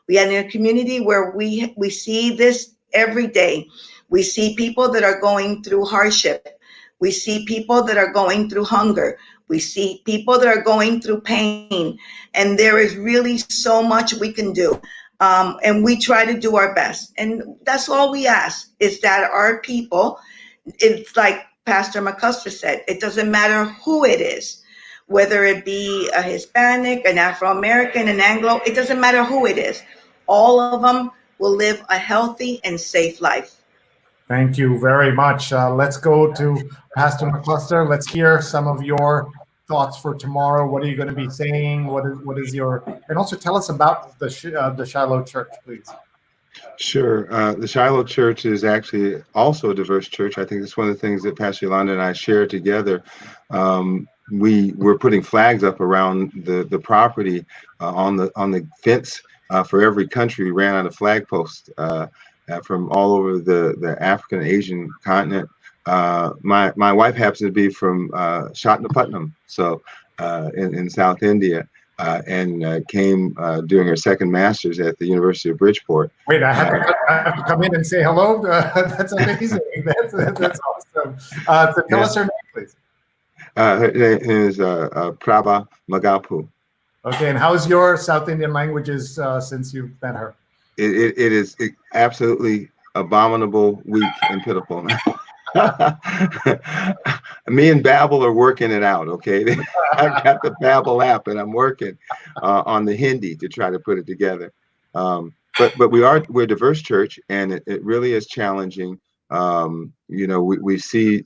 We are in a community where we see this every day. We see people that are going through hardship. We see people that are going through hunger. We see people that are going through pain, and there is really so much we can do. And we try to do our best. And that's all we ask, is that our people, it's like Pastor McCluster said, it doesn't matter who it is, whether it be a Hispanic, an Afro-American, an Anglo, it doesn't matter who it is. All of them will live a healthy and safe life. Thank you very much. Let's go to Pastor McCluster. Let's hear some of your thoughts for tomorrow. What are you going to be saying? What is your, and also tell us about the Shiloh Church, please. Sure. The Shiloh Church is actually also a diverse church. I think that's one of the things that Pastor Yolanda and I share together. We're putting flags up around the property on the fence for every country. We ran out of flag posts from all over the African and Asian continent. My wife happens to be from Shatnapatnam, so in South India, and came doing her second master's at the University of Bridgeport. Wait, I have to come in and say hello. That's amazing. That's awesome. So tell us her name, please. Her name is Prabha Magapu. Okay, and how's your South Indian languages since you've met her? It is absolutely abominable, weak, and pitiful. Me and Babbel are working it out. Okay, I've got the Babbel app, and I'm working on the Hindi to try to put it together. But we're a diverse church, and it really is challenging. We see,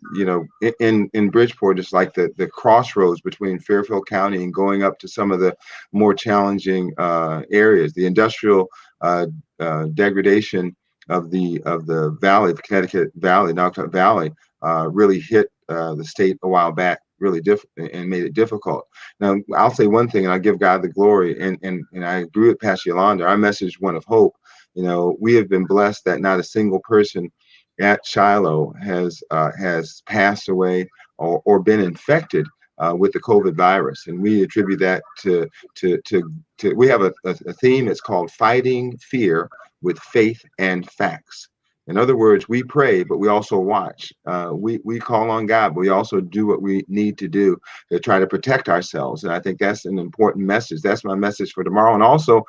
in Bridgeport, it's like the crossroads between Fairfield County and going up to some of the more challenging areas. The industrial degradation of the valley, the Connecticut Valley, Naugatuck Valley, really hit the state a while back, really and made it difficult. Now, I'll say one thing, and I'll give God the glory, and I agree with Pastor Yolanda. Our message, one of hope. We have been blessed that not a single person at Shiloh has passed away or been infected with the COVID virus, and we attribute that to we have a theme. It's called Fighting Fear with Faith and Facts. In other words, we pray, but we also watch. We call on God, but we also do what we need to do to try to protect ourselves. And I think that's an important message. That's my message for tomorrow. And also,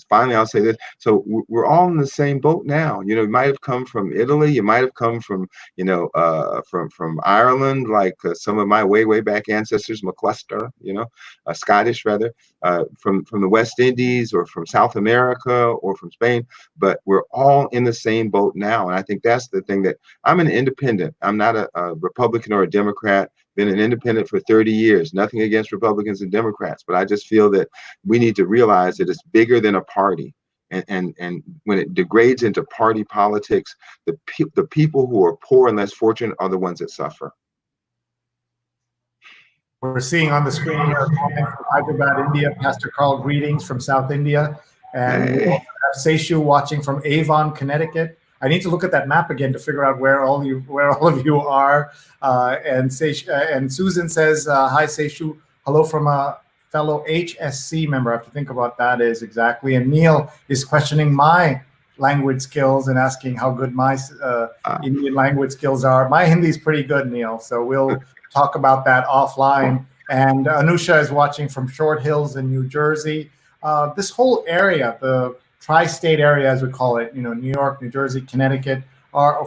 finally, I'll say this. So we're all in the same boat now. You might have come from Italy. You might have come from, from Ireland, like some of my way back ancestors, McCluster, Scottish rather, from the West Indies or from South America or from Spain. But we're all in the same boat now. And I think that's the thing, that I'm an independent. I'm not a Republican or a Democrat. Been an independent for 30 years. Nothing against Republicans and Democrats, but I just feel that we need to realize that it's bigger than a party. And when it degrades into party politics, the people who are poor and less fortunate are the ones that suffer. We're seeing on the screen here a comment from Hyderabad, India. Pastor Carl, greetings from South India. And we also have Seishu watching from Avon, Connecticut. I need to look at that map again to figure out where all of you are. And Susan says, hi, Seishu. Hello from a fellow HSC member. I have to think about that is exactly. And Neil is questioning my language skills and asking how good my Indian language skills are. My Hindi is pretty good, Neil. So we'll talk about that offline. And Anusha is watching from Short Hills in New Jersey. This whole area, the tri-state area, as we call it, New York, New Jersey, Connecticut,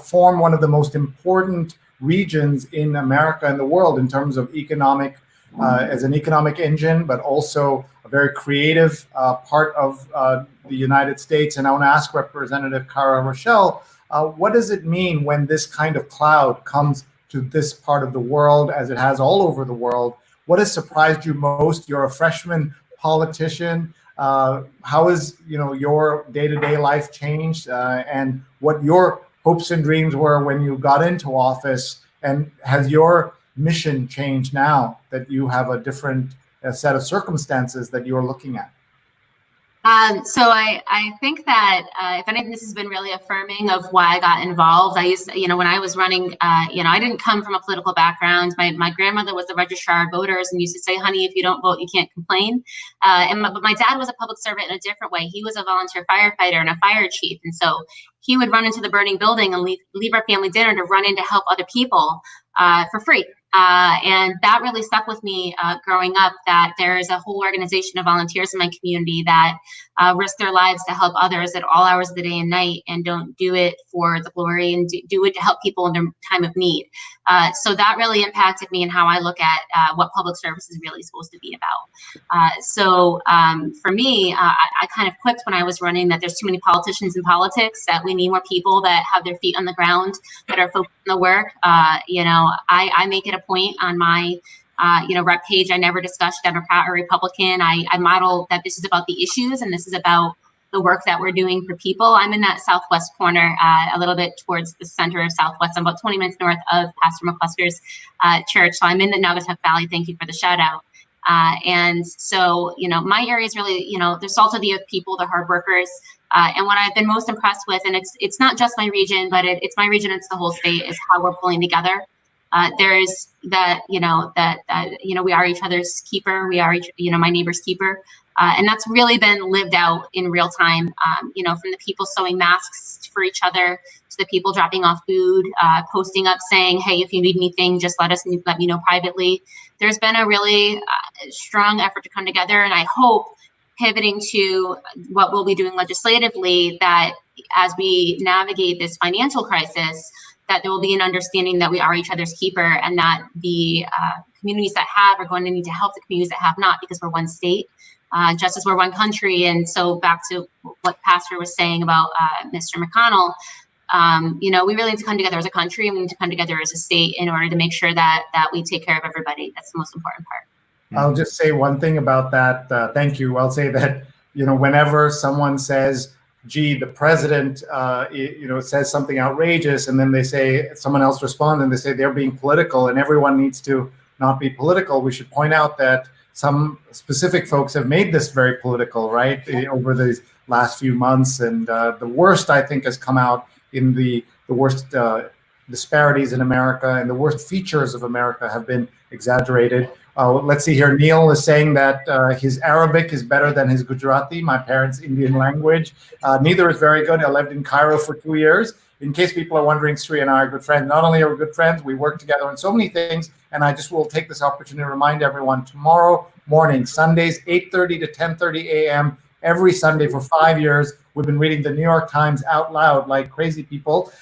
form one of the most important regions in America and the world in terms of economic, as an economic engine, but also a very creative part of the United States. And I want to ask Representative Rochelle, what does it mean when this kind of cloud comes to this part of the world, as it has all over the world? What has surprised you most? You're a freshman politician. How has your day-to-day life changed, and what your hopes and dreams were when you got into office? And has your mission changed now that you have a different set of circumstances that you're looking at? So I think that if anything, this has been really affirming of why I got involved. I used to, when I was running, I didn't come from a political background. My grandmother was the registrar of voters and used to say, honey, if you don't vote, you can't complain. But my dad was a public servant in a different way. He was a volunteer firefighter and a fire chief. And so he would run into the burning building and leave our family dinner to run in to help other people for free. And that really stuck with me growing up, that there is a whole organization of volunteers in my community that risk their lives to help others at all hours of the day and night, and don't do it for the glory, and do it to help people in their time of need. So that really impacted me and how I look at what public service is really supposed to be about. So for me, I kind of quipped when I was running that there's too many politicians in politics, that we need more people that have their feet on the ground, that are focused on the work. I make it a point on my rep page. I never discuss Democrat or Republican. I model that this is about the issues, and this is about the work that we're doing for people. I'm in that southwest corner, a little bit towards the center of Southwest. I'm about 20 minutes north of Pastor McCluster's church. So I'm in the Naugatuck Valley. Thank you for the shout out. And so, my area is really, the salt of the earth people, the hard workers. And what I've been most impressed with, and it's not just my region, but it's my region, it's the whole state, is how we're pulling together. There's that, we are each other's keeper. We are my neighbor's keeper. And that's really been lived out in real time, from the people sewing masks for each other to the people dropping off food, posting up saying, hey, if you need anything, just let me know privately. There's been a really strong effort to come together, and I hope, pivoting to what we'll be doing legislatively, that as we navigate this financial crisis, that there will be an understanding that we are each other's keeper, and that the communities that have are going to need to help the communities that have not, because we're one state, just as we're one country. And so back to what Pastor was saying about Mr. McConnell, we really need to come together as a country, and we need to come together as a state in order to make sure that we take care of everybody. That's the most important part. I'll just say one thing about that. Thank you. I'll say that, whenever someone says, gee, the president, says something outrageous, and then they say, someone else responds and they say they're being political and everyone needs to not be political, we should point out that some specific folks have made this very political, right, over these last few months. And the worst, I think, has come out in the worst disparities in America, and the worst features of America have been exaggerated. Let's see here. Neil is saying that his Arabic is better than his Gujarati, my parents' Indian language. Neither is very good. I lived in Cairo for 2 years. In case people are wondering, Sree and I are good friends. Not only are we good friends, we work together on so many things. And I just will take this opportunity to remind everyone, tomorrow morning, Sundays, 8:30 to 10:30 a.m., every Sunday for 5 years, we've been reading the New York Times out loud like crazy people.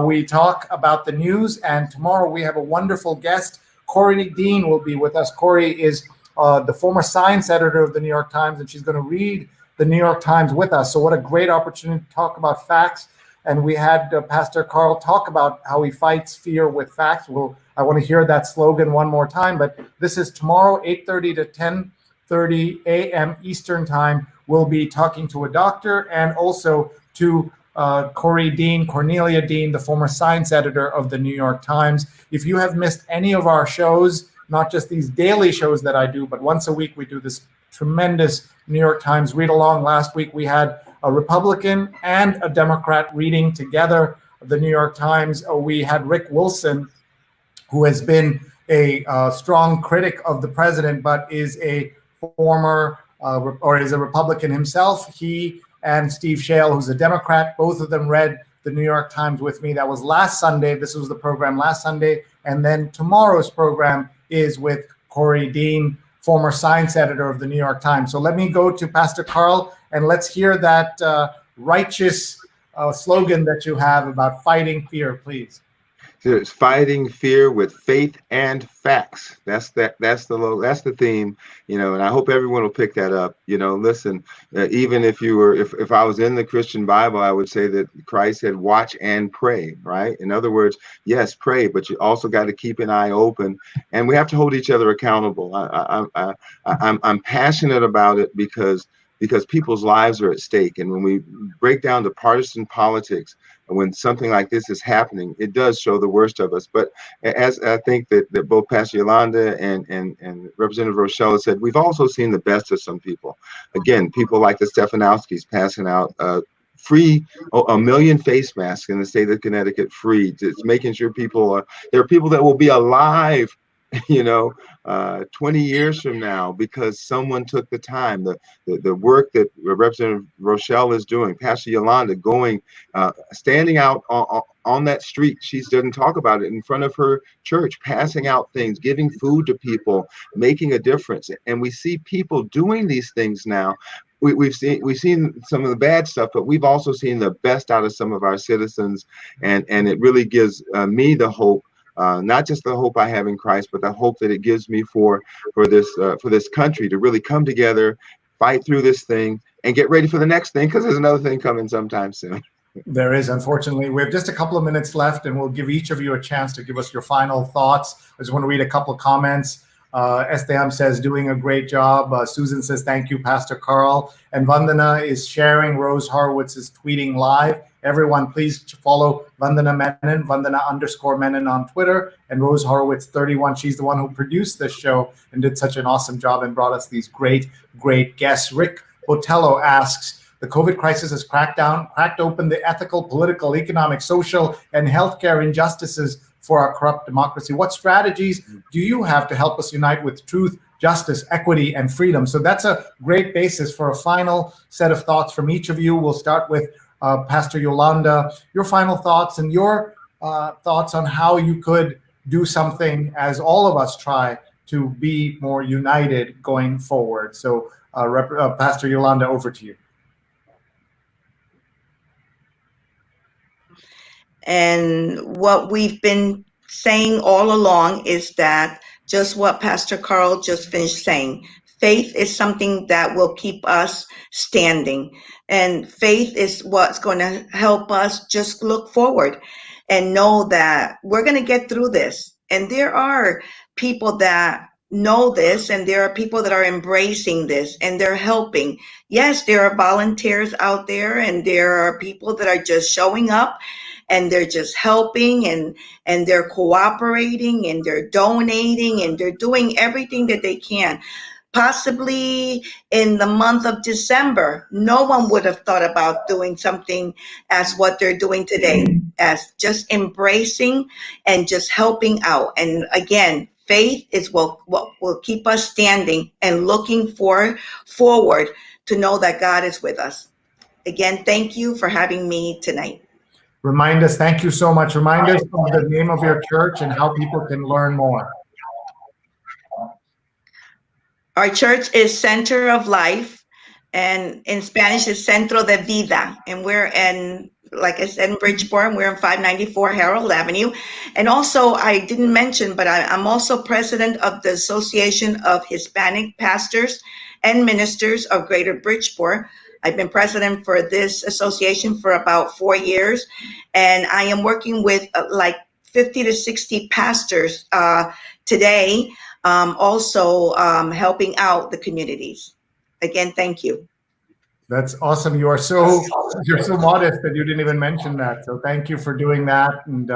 We talk about the news, and tomorrow we have a wonderful guest. Corey Dean will be with us. Corey is the former science editor of the New York Times, and she's going to read the New York Times with us. So what a great opportunity to talk about facts. And we had Pastor Carl talk about how he fights fear with facts. I want to hear that slogan one more time, but this is tomorrow, 8:30 to 10:30 a.m. Eastern Time. We'll be talking to a doctor and also to Cornelia Dean, the former science editor of the New York Times. If you have missed any of our shows, not just these daily shows that I do, but once a week we do this tremendous New York Times read along. Last week we had a Republican and a Democrat reading together the New York Times. We had Rick Wilson, who has been a strong critic of the president, but is a former or is a Republican himself. He and Steve Shale, who's a Democrat, both of them read the New York Times with me. That was last Sunday. This was the program last Sunday. And then tomorrow's program is with Corey Dean, former science editor of the New York Times. So let me go to Pastor Carl, and let's hear that righteous slogan that you have about fighting fear, please. It's fighting fear with faith and facts. That's the theme, and I hope everyone will pick that up. Listen, even if I was in the Christian Bible, I would say that Christ said, watch and pray, right? In other words, yes, pray, but you also got to keep an eye open, and we have to hold each other accountable. I'm passionate about it because people's lives are at stake. And when we break down to partisan politics, when something like this is happening, it does show the worst of us. But as I think that both Pastor Yolanda and Representative Rochelle said, we've also seen the best of some people. Again, people like the Stefanowskis passing out free, 1 million face masks in the state of Connecticut, free. It's making sure there are people that will be alive 20 years from now because someone took the time. The work that Representative Rochelle is doing, Pastor Yolanda going, standing out on that street. She doesn't talk about it in front of her church, passing out things, giving food to people, making a difference. And we see people doing these things now. We've seen some of the bad stuff, but we've also seen the best out of some of our citizens, and it really gives me the hope. Not just the hope I have in Christ, but the hope that it gives me for this country to really come together, fight through this thing, and get ready for the next thing, because there's another thing coming sometime soon. There is, unfortunately. We have just a couple of minutes left, and we'll give each of you a chance to give us your final thoughts. I just want to read a couple of comments. Esteam says, doing a great job. Susan says, thank you, Pastor Carl. And Vandana is sharing. Rose Horowitz is tweeting live. Everyone, please follow Vandana Menon, Vandana_Menon on Twitter, and Rose Horowitz 31. She's the one who produced this show and did such an awesome job and brought us these great guests. Rick Botello asks, the COVID crisis has cracked open the ethical, political, economic, social, and healthcare injustices for our corrupt democracy. What strategies do you have to help us unite with truth, justice, equity, and freedom. So that's a great basis for a final set of thoughts from each of you. We'll start with Pastor Yolanda, your final thoughts and your thoughts on how you could do something as all of us try to be more united going forward. So Pastor Yolanda, over to you. And what we've been saying all along is that just what Pastor Carl just finished saying. Faith is something that will keep us standing. And faith is what's going to help us just look forward and know that we're going to get through this. And there are people that know this, and there are people that are embracing this and they're helping. Yes, there are volunteers out there, and there are people that are just showing up and they're just helping, and they're cooperating, and they're donating, and they're doing everything that they can. Possibly in the month of December, no one would have thought about doing something as what they're doing today, as just embracing and just helping out. And again, faith is what will keep us standing and looking forward to know that God is with us. Again, thank you for having me tonight. Remind us, thank you so much. Remind us of the name of your church and how people can learn more. Our church is Center of Life, and in Spanish is Centro de Vida. And we're in, like I said, in Bridgeport, and we're in 594 Harold Avenue. And also, I didn't mention, but I'm also president of the Association of Hispanic Pastors and Ministers of Greater Bridgeport. I've been president for this association for about 4 years, and I am working with like 50 to 60 pastors today, also helping out the communities. Again, thank you. That's awesome. You're so modest that you didn't even mention that. So thank you for doing that, and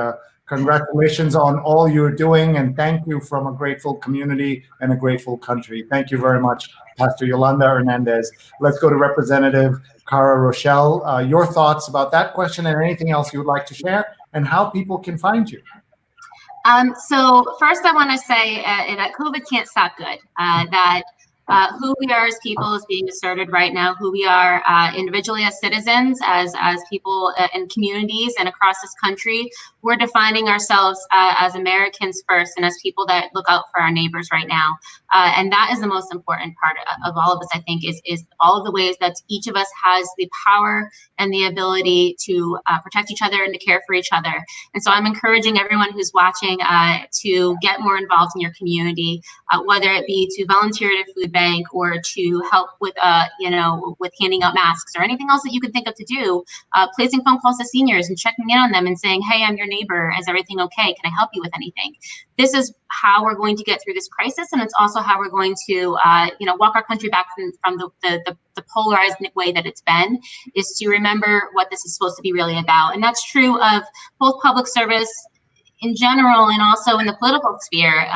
congratulations on all you're doing, and thank you from a grateful community and a grateful country. Thank you very much, Pastor Yolanda Hernandez. Let's go to Representative Cara Rochelle. Your thoughts about that question and anything else you would like to share, and how people can find you. So first I want to say that COVID can't stop good, that who we are as people is being asserted right now, who we are individually as citizens, as people in communities and across this country. We're defining ourselves as Americans first, and as people that look out for our neighbors right now. And that is the most important part of all of this, I think, is all of the ways that each of us has the power and the ability to protect each other and to care for each other. And so I'm encouraging everyone who's watching to get more involved in your community, whether it be to volunteer at a food bank or to help with, with handing out masks or anything else that you can think of to do, placing phone calls to seniors and checking in on them and saying, hey, I'm your neighbor. Is everything okay? Can I help you with anything? This is how we're going to get through this crisis. And it's also how we're going to, walk our country back from the polarized way that it's been, is to remember what this is supposed to be really about. And that's true of both public service in general and also in the political sphere.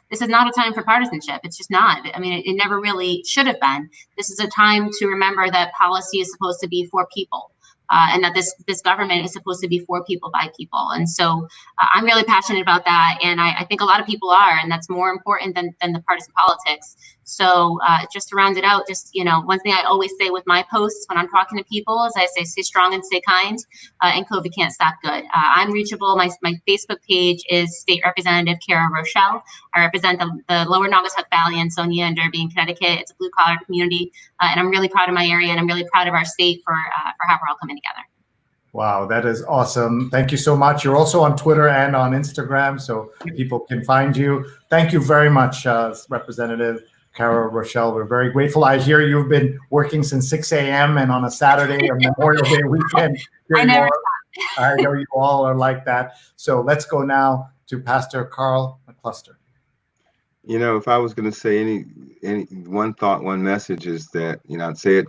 This is not a time for partisanship. It's just not. I mean, it never really should have been. This is a time to remember that policy is supposed to be for people. And that this government is supposed to be for people, by people. And so I'm really passionate about that. And I think a lot of people are, and that's more important than the partisan politics. So just to round it out, one thing I always say with my posts when I'm talking to people is I say, stay strong and stay kind, and COVID can't stop good. I'm reachable. My Facebook page is State Representative Cara Rochelle. I represent the Lower Naugatuck Valley, Ansonia, and Derby in Connecticut. It's a blue collar community. And I'm really proud of my area, and I'm really proud of our state for how we're all coming together. Wow, that is awesome. Thank you so much. You're also on Twitter and on Instagram, so people can find you. Thank you very much, Representative Cara Rochelle. We're very grateful. I hear you've been working since 6 a.m. and on a Saturday or Memorial Day weekend. I know you all are like that. So let's go now to Pastor Carl McCluster. If I was going to say any one thought, one message is that, I'd say it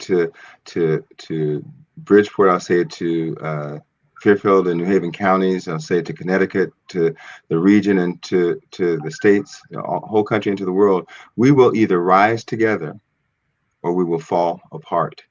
to Bridgeport, I'll say it to Fairfield and New Haven counties, I'll say it to Connecticut, to the region, and to the states, the whole country, and to the world. We will either rise together or we will fall apart.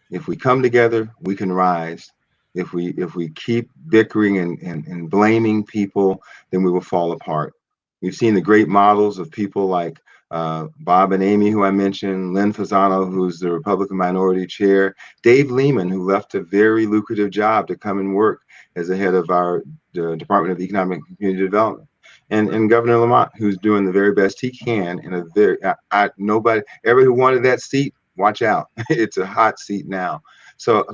If we come together, we can rise. If we keep bickering and blaming people, then we will fall apart. We've seen the great models of people like Bob and Amy, who I mentioned, Lynn Fasano, who's the Republican Minority Chair, Dave Lehman, who left a very lucrative job to come and work as the head of our Department of Economic and Community Development, and Governor Lamont, who's doing the very best he can in a very nobody ever who wanted that seat. Watch out, it's a hot seat now. So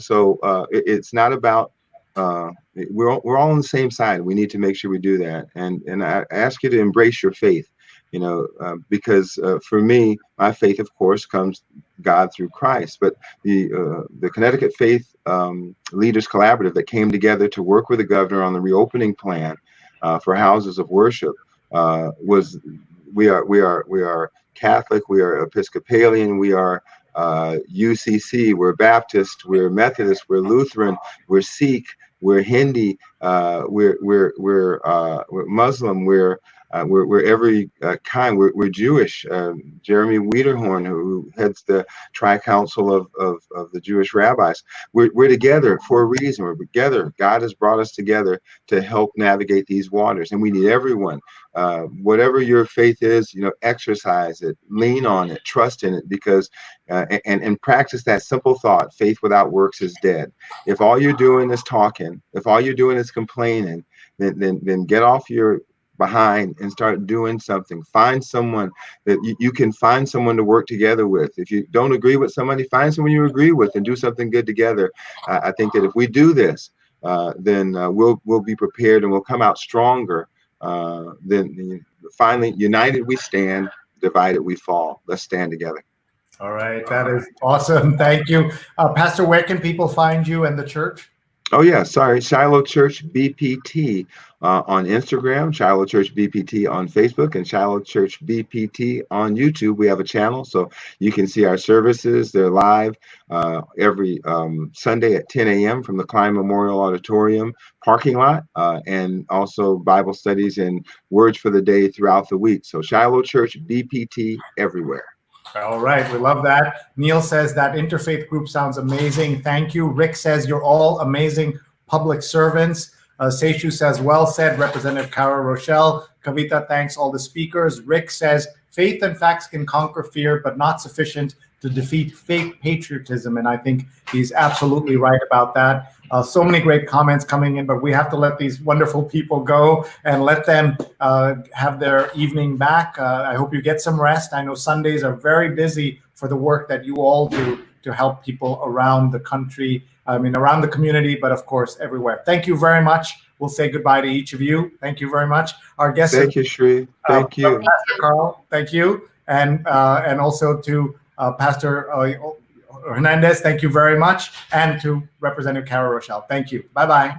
it's not about we're all on the same side. We need to make sure we do that, and I ask you to embrace your faith. Because for me, my faith, of course, comes God through Christ. But the Connecticut Faith Leaders Collaborative that came together to work with the governor on the reopening plan for houses of worship we are Catholic, we are Episcopalian, we are UCC, we're Baptist, we're Methodist, we're Lutheran, we're Sikh, we're Hindi, we're Muslim, we're every kind. We're Jewish. Jeremy Wiederhorn, who heads the Tri-Council of the Jewish rabbis, we're together for a reason. We're together. God has brought us together to help navigate these waters, and we need everyone. Whatever your faith is, exercise it, lean on it, trust in it, because and practice that simple thought: faith without works is dead. If all you're doing is talking, if all you're doing is complaining, then get off your behind and start doing something. Find someone that you can find someone to work together with. If you don't agree with somebody, find someone you agree with and do something good together. I think that if we do this, then we'll be prepared and we'll come out stronger. Then finally, united we stand, divided we fall. Let's stand together. All right, that is awesome. Thank you. Pastor, where can people find you and the church? Oh, yeah, sorry. Shiloh Church BPT on Instagram, Shiloh Church BPT on Facebook, and Shiloh Church BPT on YouTube. We have a channel, so you can see our services. They're live every Sunday at 10 a.m. from the Klein Memorial Auditorium parking lot, and also Bible studies and words for the day throughout the week. So Shiloh Church BPT everywhere. All right, we love that. Neil says that interfaith group sounds amazing. Thank you. Rick says you're all amazing public servants. Seishu says, well said, Representative Cara Rochelle. Kavita thanks all the speakers. Rick says, faith and facts can conquer fear, but not sufficient to defeat fake patriotism. And I think he's absolutely right about that. So many great comments coming in, but we have to let these wonderful people go and let them have their evening back. I hope you get some rest. I know Sundays are very busy for the work that you all do to help people around the country, around the community, but of course, everywhere. Thank you very much. We'll say goodbye to each of you. Thank you very much. Our guest. Thank you, Sree. Thank you. Pastor Carl, thank you. And also to Pastor Hernandez, thank you very much. And to Representative Cara Rochelle, thank you. Bye-bye.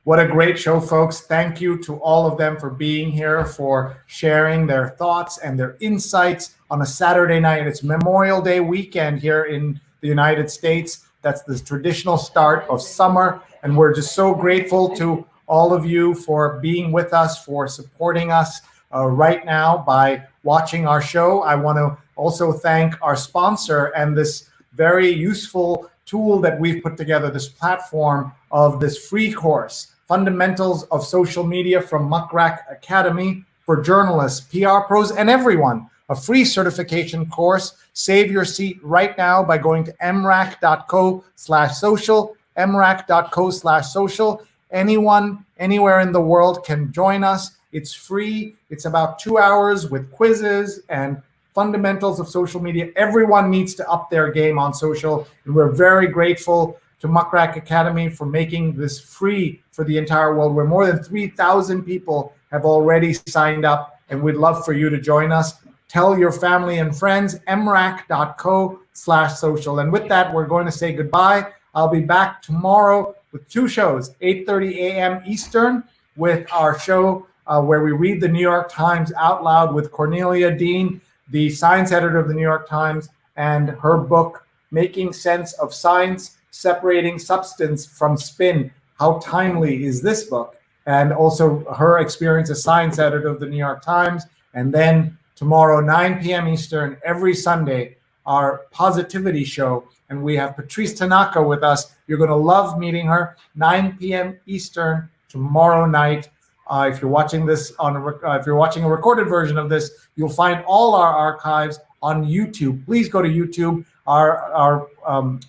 What a great show, folks. Thank you to all of them for being here, for sharing their thoughts and their insights on a Saturday night. It's Memorial Day weekend here in the United States. That's the traditional start of summer. And we're just so grateful to all of you for being with us, for supporting us right now by watching our show. I want to also thank our sponsor and this very useful tool that we've put together, this platform of this free course, Fundamentals of Social Media from Muckrack Academy for journalists, PR pros, and everyone. A free certification course. Save your seat right now by going to mrac.co/social, mrac.co/social. Anyone, anywhere in the world can join us. It's free. It's about 2 hours with quizzes and fundamentals of social media. Everyone needs to up their game on social, and we're very grateful to Muckrack Academy for making this free for the entire world, where more than 3,000 people have already signed up, and we'd love for you to join us. Tell your family and friends, mrac.co/social. And with that, we're going to say goodbye. I'll be back tomorrow with 2 shows, 8:30 a.m. Eastern, with our show where we read the New York Times out loud with Cornelia Dean, the science editor of the New York Times, and her book, Making Sense of Science, Separating Substance from Spin. How timely is this book? And also her experience as science editor of the New York Times. And then tomorrow, 9 p.m. Eastern, every Sunday, our positivity show. And we have Patrice Tanaka with us. You're going to love meeting her. 9 p.m. Eastern tomorrow night If you're watching this if you're watching a recorded version of this, you'll find all our archives on YouTube. Please go to YouTube.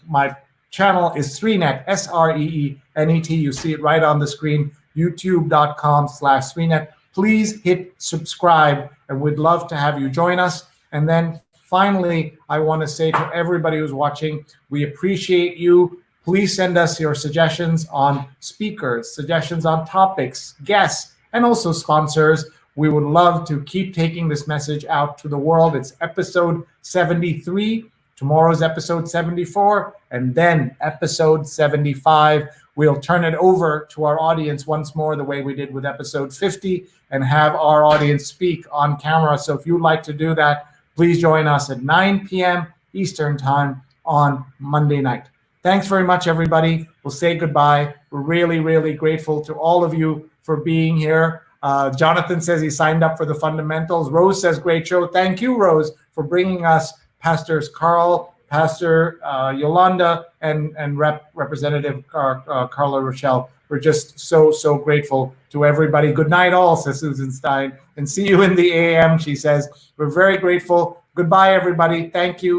My channel is Sreenet, Sreenet. You see it right on the screen, youtube.com/Sreenet. Please hit subscribe, and we'd love to have you join us. And then finally, I want to say to everybody who's watching, we appreciate you. Please send us your suggestions on speakers, suggestions on topics, guests, and also sponsors. We would love to keep taking this message out to the world. It's episode 73. Tomorrow's episode 74, and then episode 75. We'll turn it over to our audience once more, the way we did with episode 50, and have our audience speak on camera. So if you'd like to do that, please join us at 9 p.m. Eastern Time on Monday night. Thanks very much, everybody. We'll say goodbye. We're really, really grateful to all of you for being here. Jonathan says he signed up for the fundamentals. Rose says, great show. Thank you, Rose, for bringing us Pastors Carl, Pastor Yolanda, and Representative Carla Rochelle. We're just so grateful to everybody. Good night all, says Susan Stein. And see you in the AM, she says. We're very grateful. Goodbye, everybody. Thank you.